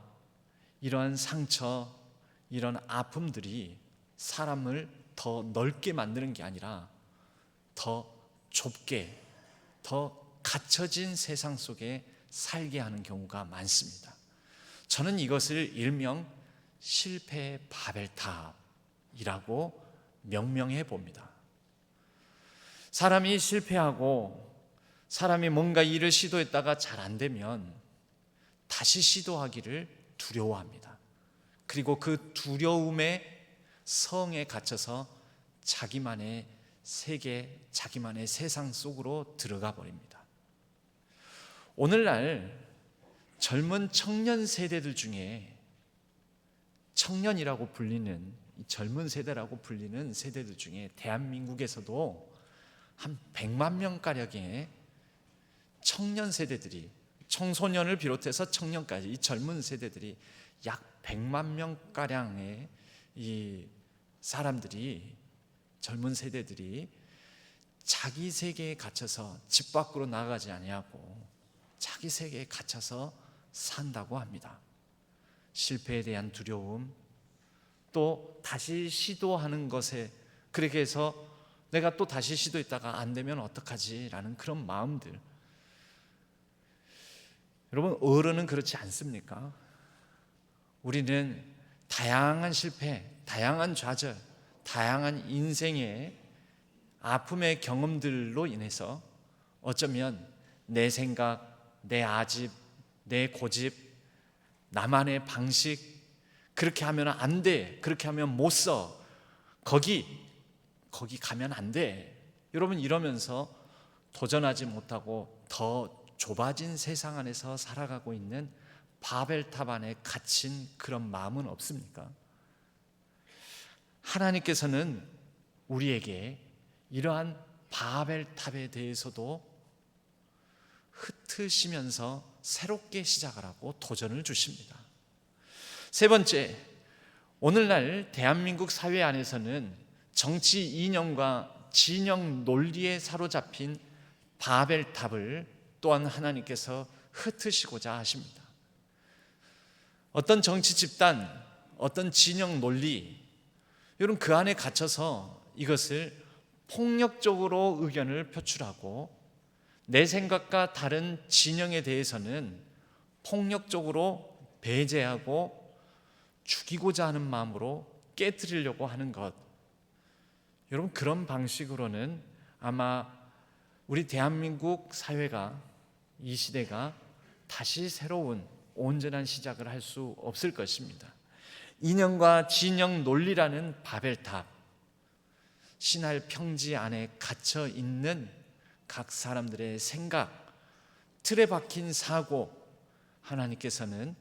이러한 상처, 이런 아픔들이 사람을 더 넓게 만드는 게 아니라 더 좁게, 더 갇혀진 세상 속에 살게 하는 경우가 많습니다. 저는 이것을 일명 실패의 바벨탑이라고 명명해 봅니다. 사람이 실패하고 사람이 뭔가 일을 시도했다가 잘 안 되면 다시 시도하기를 두려워합니다. 그리고 그 두려움의 성에 갇혀서 자기만의 세계, 자기만의 세상 속으로 들어가 버립니다. 오늘날 젊은 청년 세대들 중에, 청년이라고 불리는, 젊은 세대라고 불리는 세대들 중에 대한민국에서도 한 100만 명가량의 청년 세대들이, 청소년을 비롯해서 청년까지 이 젊은 세대들이 약 100만 명가량의 이 사람들이, 젊은 세대들이 자기 세계에 갇혀서 집 밖으로 나가지 아니하고 자기 세계에 갇혀서 산다고 합니다. 실패에 대한 두려움, 또 다시 시도하는 것에, 그렇게 해서 내가 또 다시 시도했다가 안 되면 어떡하지? 라는 그런 마음들. 여러분, 어른은 그렇지 않습니까? 우리는 다양한 실패, 다양한 좌절, 다양한 인생의 아픔의 경험들로 인해서 어쩌면 내 생각, 내 아집, 내 고집, 나만의 방식, 그렇게 하면 안 돼, 그렇게 하면 못 써, 거기 가면 안 돼, 여러분, 이러면서 도전하지 못하고 더 좁아진 세상 안에서 살아가고 있는 바벨탑 안에 갇힌 그런 마음은 없습니까? 하나님께서는 우리에게 이러한 바벨탑에 대해서도 흩으시면서 새롭게 시작하라고 도전을 주십니다. 세 번째, 오늘날 대한민국 사회 안에서는 정치 이념과 진영 논리에 사로잡힌 바벨탑을 또한 하나님께서 흩으시고자 하십니다. 어떤 정치 집단, 어떤 진영 논리, 여러분 그 안에 갇혀서 이것을 폭력적으로 의견을 표출하고 내 생각과 다른 진영에 대해서는 폭력적으로 배제하고 죽이고자 하는 마음으로 깨뜨리려고 하는 것, 여러분 그런 방식으로는 아마 우리 대한민국 사회가, 이 시대가 다시 새로운 온전한 시작을 할 수 없을 것입니다. 이념과 진영 논리라는 바벨탑, 신할 평지 안에 갇혀 있는 각 사람들의 생각, 틀에 박힌 사고, 하나님께서는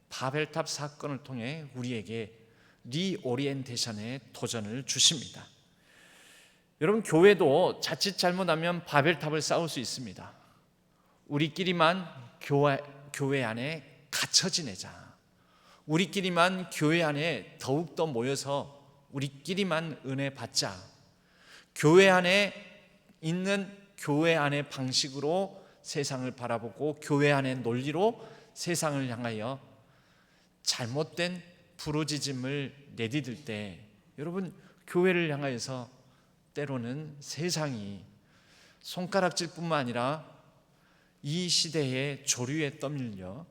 바벨탑 사건을 통해 우리에게 리오리엔테이션의 도전을 주십니다. 여러분 교회도 자칫 잘못하면 바벨탑을 쌓을 수 있습니다. 우리끼리만 교회 안에 갇혀 지내자. 우리끼리만 교회 안에 더욱더 모여서 우리끼리만 은혜 받자. 교회 안에 있는 교회 안의 방식으로 세상을 바라보고 교회 안의 논리로 세상을 향하여 잘못된 부르짖음을 내디딜 때, 여러분 교회를 향하여서 때로는 세상이 손가락질뿐만 아니라 이 시대의 조류에 떠밀려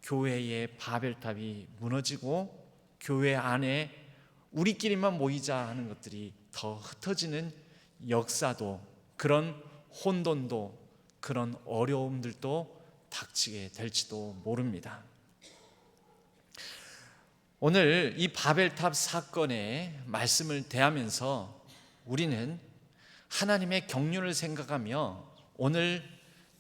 교회의 바벨탑이 무너지고 교회 안에 우리끼리만 모이자 하는 것들이 더 흩어지는 역사도, 그런 혼돈도, 그런 어려움들도 닥치게 될지도 모릅니다. 오늘 이 바벨탑 사건의 말씀을 대하면서 우리는 하나님의 경륜을 생각하며 오늘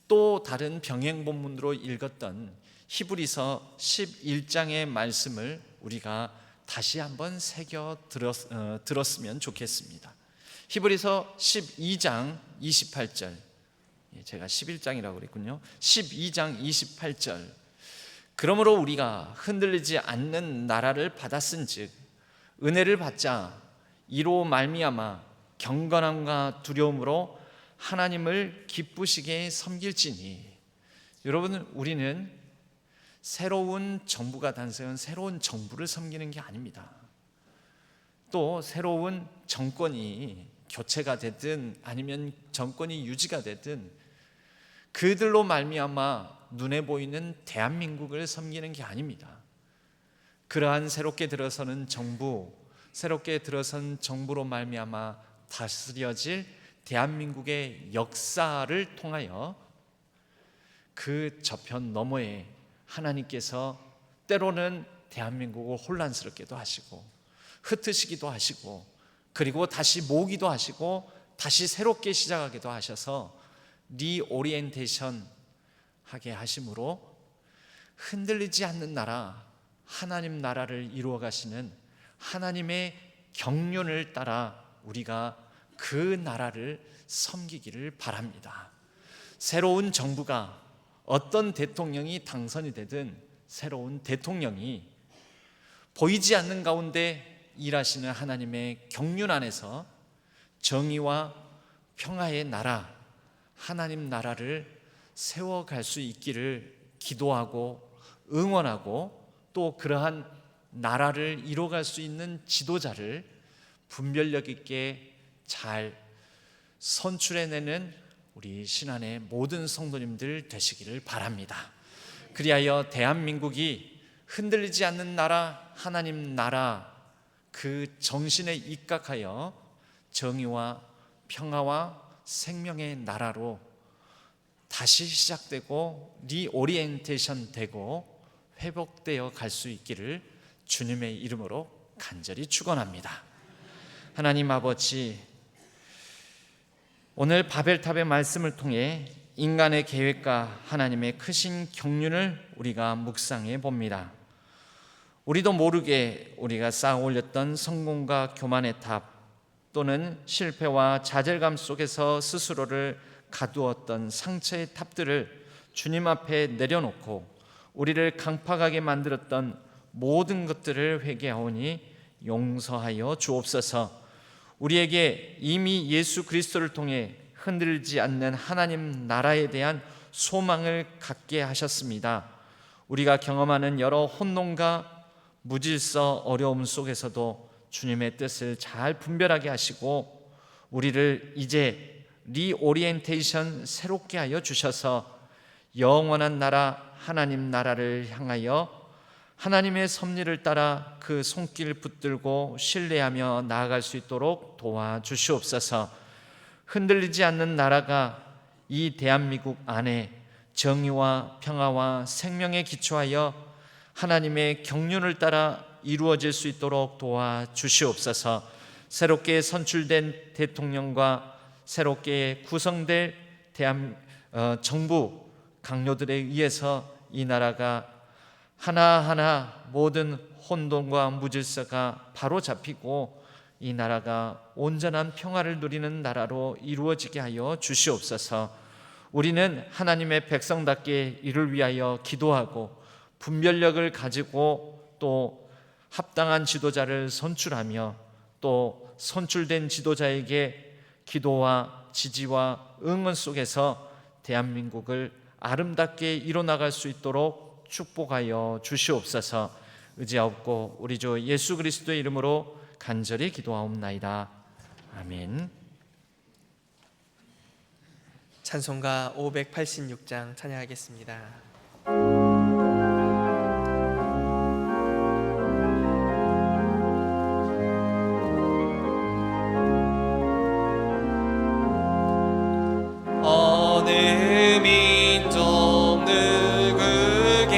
또 다른 병행 본문으로 읽었던 히브리서 11장의 말씀을 우리가 다시 한번 새겨 들었으면 좋겠습니다. 히브리서 12장 28절, 제가 11장이라고 그랬군요. 12장 28절, 그러므로 우리가 흔들리지 않는 나라를 받았은즉 은혜를 받자 이로 말미암아 경건함과 두려움으로 하나님을 기쁘시게 섬길지니. 여러분 우리는 새로운 정부가 탄생한 새로운 정부를 섬기는 게 아닙니다. 또 새로운 정권이 교체가 되든 아니면 정권이 유지가 되든 그들로 말미암아 눈에 보이는 대한민국을 섬기는 게 아닙니다. 그러한 새롭게 들어서는 정부, 새롭게 들어선 정부로 말미암아 다스려질 대한민국의 역사를 통하여 그 저편 너머에 하나님께서 때로는 대한민국을 혼란스럽게도 하시고 흩으시기도 하시고 그리고 다시 모으기도 하시고 다시 새롭게 시작하기도 하셔서 리오리엔테이션 하게 하심으로 흔들리지 않는 나라, 하나님 나라를 이루어 가시는 하나님의 경륜을 따라 우리가 그 나라를 섬기기를 바랍니다. 새로운 정부가 어떤 대통령이 당선이 되든 새로운 대통령이 보이지 않는 가운데 일하시는 하나님의 경륜 안에서 정의와 평화의 나라, 하나님 나라를 세워갈 수 있기를 기도하고 응원하고 또 그러한 나라를 이뤄갈 수 있는 지도자를 분별력 있게 잘 선출해내는 우리 신안의 모든 성도님들 되시기를 바랍니다. 그리하여 대한민국이 흔들리지 않는 나라, 하나님 나라 그 정신에 입각하여 정의와 평화와 생명의 나라로 다시 시작되고 리오리엔테이션 되고 회복되어 갈 수 있기를 주님의 이름으로 간절히 축원합니다. 하나님 아버지, 오늘 바벨탑의 말씀을 통해 인간의 계획과 하나님의 크신 경륜을 우리가 묵상해 봅니다. 우리도 모르게 우리가 쌓아 올렸던 성공과 교만의 탑 또는 실패와 좌절감 속에서 스스로를 가두었던 상처의 탑들을 주님 앞에 내려놓고 우리를 강팍하게 만들었던 모든 것들을 회개하오니 용서하여 주옵소서. 우리에게 이미 예수 그리스도를 통해 흔들리지 않는 하나님 나라에 대한 소망을 갖게 하셨습니다. 우리가 경험하는 여러 혼돈과 무질서 어려움 속에서도 주님의 뜻을 잘 분별하게 하시고 우리를 이제 리오리엔테이션 새롭게 하여 주셔서 영원한 나라 하나님 나라를 향하여 하나님의 섭리를 따라 그 손길을 붙들고 신뢰하며 나아갈 수 있도록 도와주시옵소서. 흔들리지 않는 나라가 이 대한민국 안에 정의와 평화와 생명에 기초하여 하나님의 경륜을 따라 이루어질 수 있도록 도와주시옵소서. 새롭게 선출된 대통령과 새롭게 구성될 정부 강요들에 의해서 이 나라가 하나하나 모든 혼돈과 무질서가 바로 잡히고 이 나라가 온전한 평화를 누리는 나라로 이루어지게 하여 주시옵소서. 우리는 하나님의 백성답게 이를 위하여 기도하고 분별력을 가지고 또 합당한 지도자를 선출하며 또 선출된 지도자에게 기도와 지지와 응원 속에서 대한민국을 아름답게 이뤄나갈 수 있도록 축복하여 주시옵소서. 의지하옵고 우리 주 예수 그리스도의 이름으로 간절히 기도하옵나이다. 아멘. 찬송가 586장 찬양하겠습니다. 어느 민족 누구게나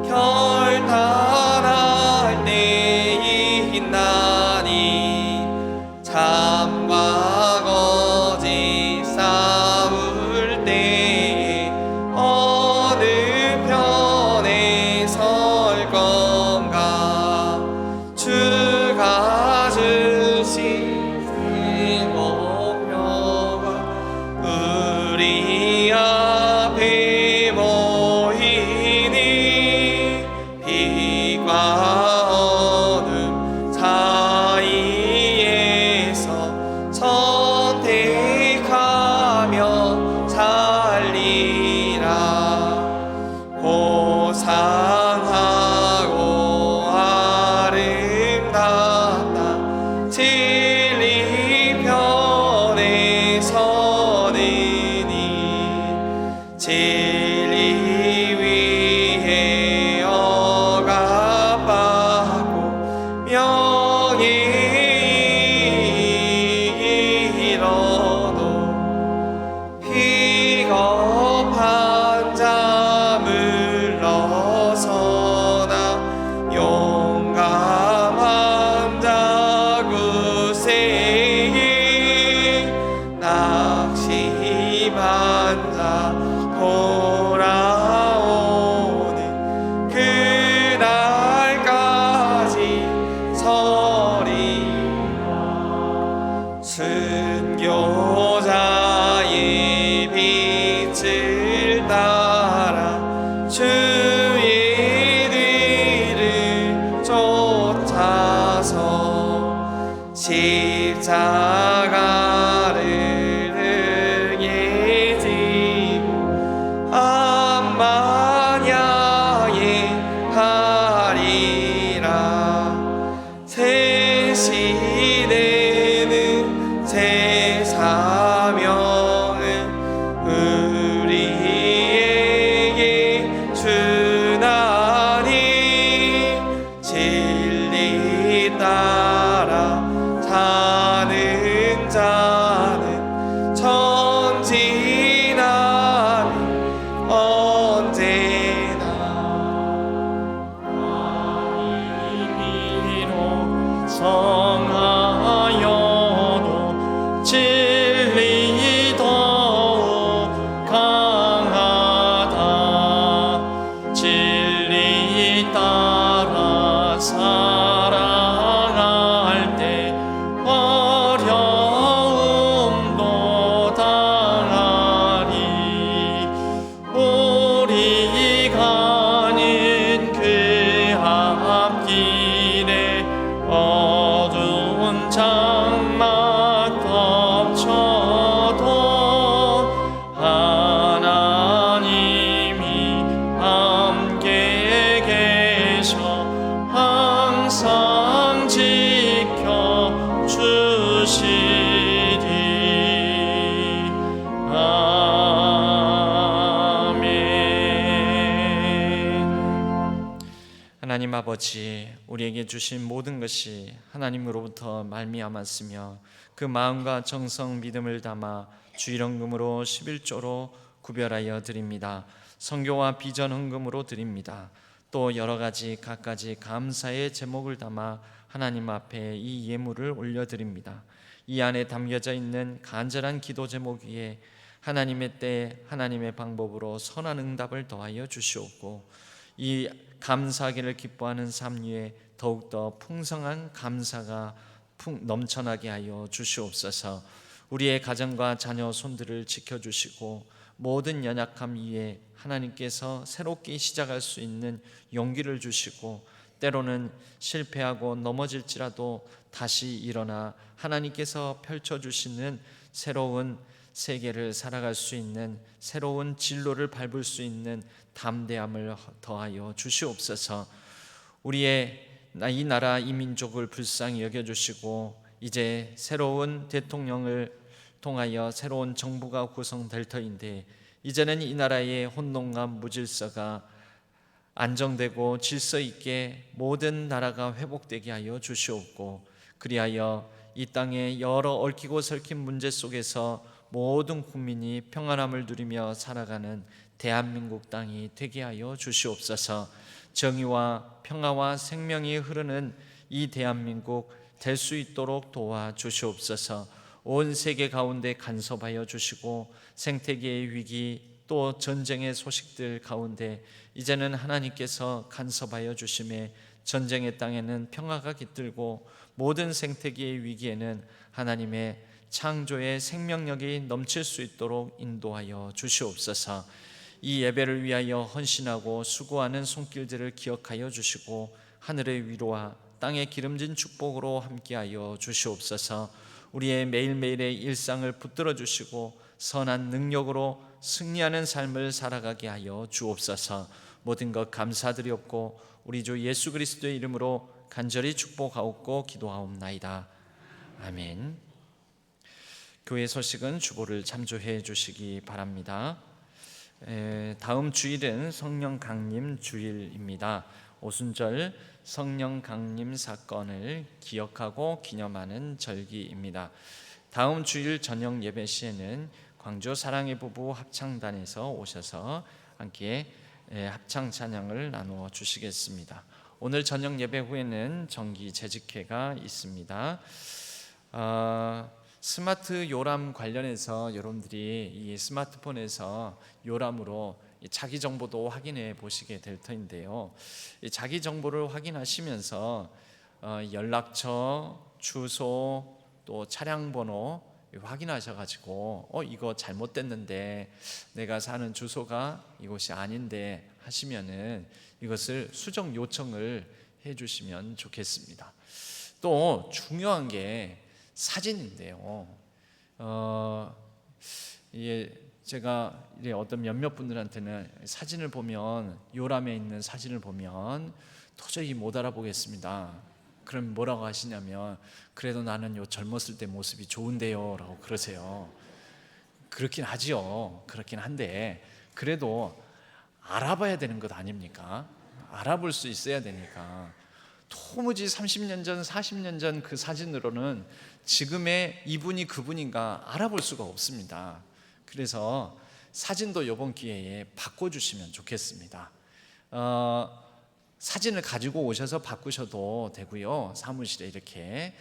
결단할 때 있나니 참과 거짓 싸울 때에 어느 편에 설 건가 주가 주신 우리 앞에 모이니 빛과 어둠 사이에서 선택하며 살리라. 고상하고 아름답다 진리 편에 서느니 진리 위에 억압받고 명예 잃어도 비겁한 자 물러서나 용감한 자 굳세게 낙심한 자 돌아오는 그날까지 서리라. 순교자의 빛을 따라 주의 뒤를 쫓아서 십자가를 등에 지고 암만야에 하리라. 새 시대는 새 사명은 우리에게 주나니 진리 따라 사는 자는 전진하니 언제나 비록 성하여도 진리 더욱 강하다. 진리 따라 살아갈 때 어려움 하나님 아버지, 우리에게 주신 모든 것이 하나님으로부터 말미암았으며 그 마음과 정성 믿음을 담아 주일헌금으로 11조로 구별하여 드립니다. 선교와 비전 헌금으로 드립니다. 또 여러 가지 갖가지 감사의 제목을 담아 하나님 앞에 이 예물을 올려드립니다. 이 안에 담겨져 있는 간절한 기도 제목 위에 하나님의 때 하나님의 방법으로 선한 응답을 더하여 주시옵고 이 감사하기를 기뻐하는 삶 위에 더욱더 풍성한 감사가 넘쳐나게 하여 주시옵소서. 우리의 가정과 자녀 손들을 지켜주시고 모든 연약함 위에 하나님께서 새롭게 시작할 수 있는 용기를 주시고 때로는 실패하고 넘어질지라도 다시 일어나 하나님께서 펼쳐주시는 새로운 세계를 살아갈 수 있는 새로운 진로를 밟을 수 있는 담대함을 더하여 주시옵소서. 우리의 이 나라 이 민족을 불쌍히 여겨주시고 이제 새로운 대통령을 통하여 새로운 정부가 구성될 터인데 이제는 이 나라의 혼돈과 무질서가 안정되고 질서 있게 모든 나라가 회복되게 하여 주시옵고 그리하여 이 땅의 여러 얽히고 설킨 문제 속에서 모든 국민이 평안함을 누리며 살아가는 대한민국 땅이 되게 하여 주시옵소서. 정의와 평화와 생명이 흐르는 이 대한민국 될 수 있도록 도와주시옵소서. 온 세계 가운데 간섭하여 주시고 생태계의 위기 또 전쟁의 소식들 가운데 이제는 하나님께서 간섭하여 주심에 전쟁의 땅에는 평화가 깃들고 모든 생태계의 위기에는 하나님의 창조의 생명력이 넘칠 수 있도록 인도하여 주시옵소서. 이 예배를 위하여 헌신하고 수고하는 손길들을 기억하여 주시고 하늘의 위로와 땅의 기름진 축복으로 함께하여 주시옵소서. 우리의 매일매일의 일상을 붙들어 주시고 선한 능력으로 승리하는 삶을 살아가게 하여 주옵소서. 모든 것 감사드리옵고 우리 주 예수 그리스도의 이름으로 간절히 축복하옵고 기도하옵나이다. 아멘. 교회 소식은 주보를 참조해 주시기 바랍니다. 다음 주일은 성령 강림 주일입니다. 오순절 성령 강림 사건을 기억하고 기념하는 절기입니다. 다음 주일 저녁 예배 시에는 광주 사랑의 부부 합창단에서 오셔서 함께 합창 찬양을 나누어 주시겠습니다. 오늘 저녁 예배 후에는 정기 재직회가 있습니다. 스마트 요람 관련해서 여러분들이 이 스마트폰에서 요람으로 자기 정보도 확인해 보시게 될 터인데요. 이 자기 정보를 확인하시면서 연락처, 주소, 또 차량 번호 확인하셔가지고 이거 잘못됐는데 내가 사는 주소가 이곳이 아닌데 하시면은 이것을 수정 요청을 해주시면 좋겠습니다. 또 중요한 게 사진인데요. 제가 어떤 몇몇 분들한테는 사진을 보면 요람에 있는 사진을 보면 도저히 못 알아보겠습니다. 그럼 뭐라고 하시냐면 그래도 나는 요 젊었을 때 모습이 좋은데요 라고 그러세요. 그렇긴 하지요. 그렇긴 한데 그래도 알아봐야 되는 것 아닙니까? 알아볼 수 있어야 되니까. 도무지 30년 전 40년 전 그 사진으로는 지금의 이분이 그분인가 알아볼 수가 없습니다. 그래서 사진도 이번 기회에 바꿔주시면 좋겠습니다. 사진을 가지고 오셔서 바꾸셔도 되고요. 사무실에 이렇게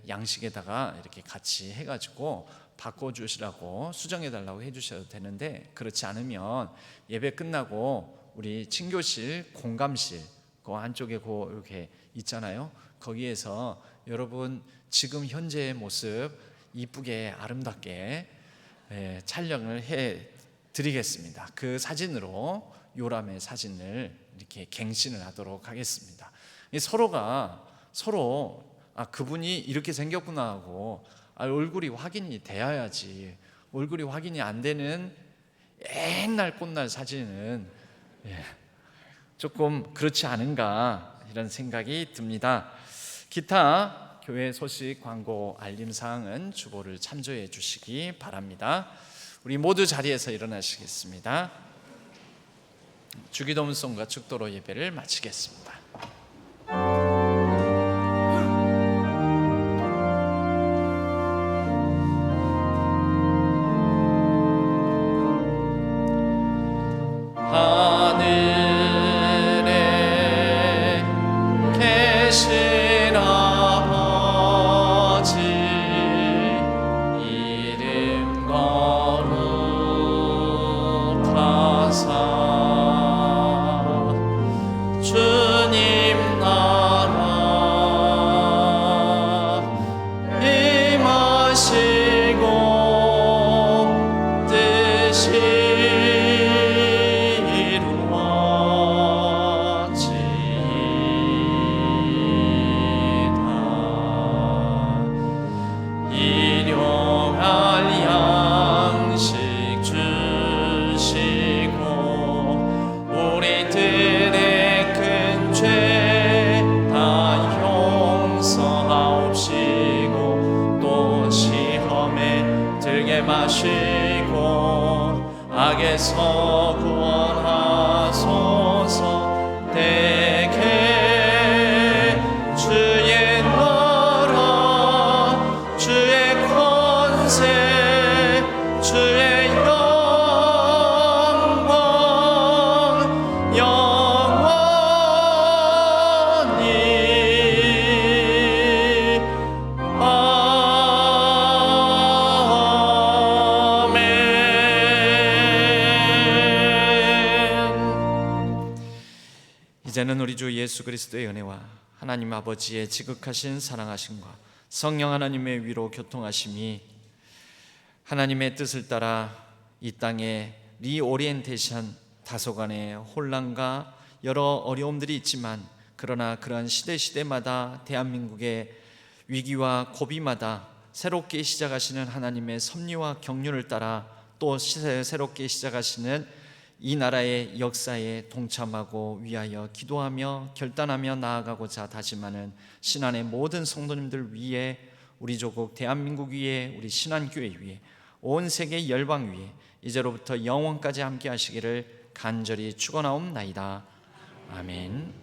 양식에다가 이렇게 같이 해가지고 바꿔주시라고 수정해달라고 해주셔도 되는데 그렇지 않으면 예배 끝나고 우리 친교실 공감실 그 안쪽에 이렇게 있잖아요. 거기에서 여러분 지금 현재의 모습 이쁘게 아름답게 촬영을 해 드리겠습니다. 그 사진으로 요람의 사진을 이렇게 갱신을 하도록 하겠습니다. 서로가 서로 그분이 이렇게 생겼구나 하고 얼굴이 확인이 돼야지. 얼굴이 확인이 안 되는 옛날 꽃날 사진은 조금 그렇지 않은가 이런 생각이 듭니다. 기타 교회 소식 광고 알림사항은 주보를 참조해 주시기 바랍니다. 우리 모두 자리에서 일어나시겠습니다. 주기도문송과 축도로 예배를 마치겠습니다. 하늘에 계신 아버지 이름 거룩하사 주님 나라 임하시고 뜻이 일용할 양식 주시고 우리들의 큰 죄 다 용서하옵시고 또 시험에 들게 마시고 악에서 구원하소서. 대개 주의 나라 주의 권세 주의 영광 영원히 아멘. 이제는 우리 주 예수 그리스도의 은혜와 하나님 아버지의 지극하신 사랑하심과 성령 하나님의 위로 교통하심이 하나님의 뜻을 따라 이 땅에 리오리엔테이션 다소간의 혼란과 여러 어려움들이 있지만 그러나 그러한 시대마다 대한민국의 위기와 고비마다 새롭게 시작하시는 하나님의 섭리와 경륜을 따라 또 새롭게 시작하시는 이 나라의 역사에 동참하고 위하여 기도하며 결단하며 나아가고자 다짐하는 신안의 모든 성도님들 위해 우리 조국 대한민국 위에 우리 신안교회 위에 온 세계 열방 위에 이제로부터 영원까지 함께 하시기를 간절히 축원하옵나이다. 아멘.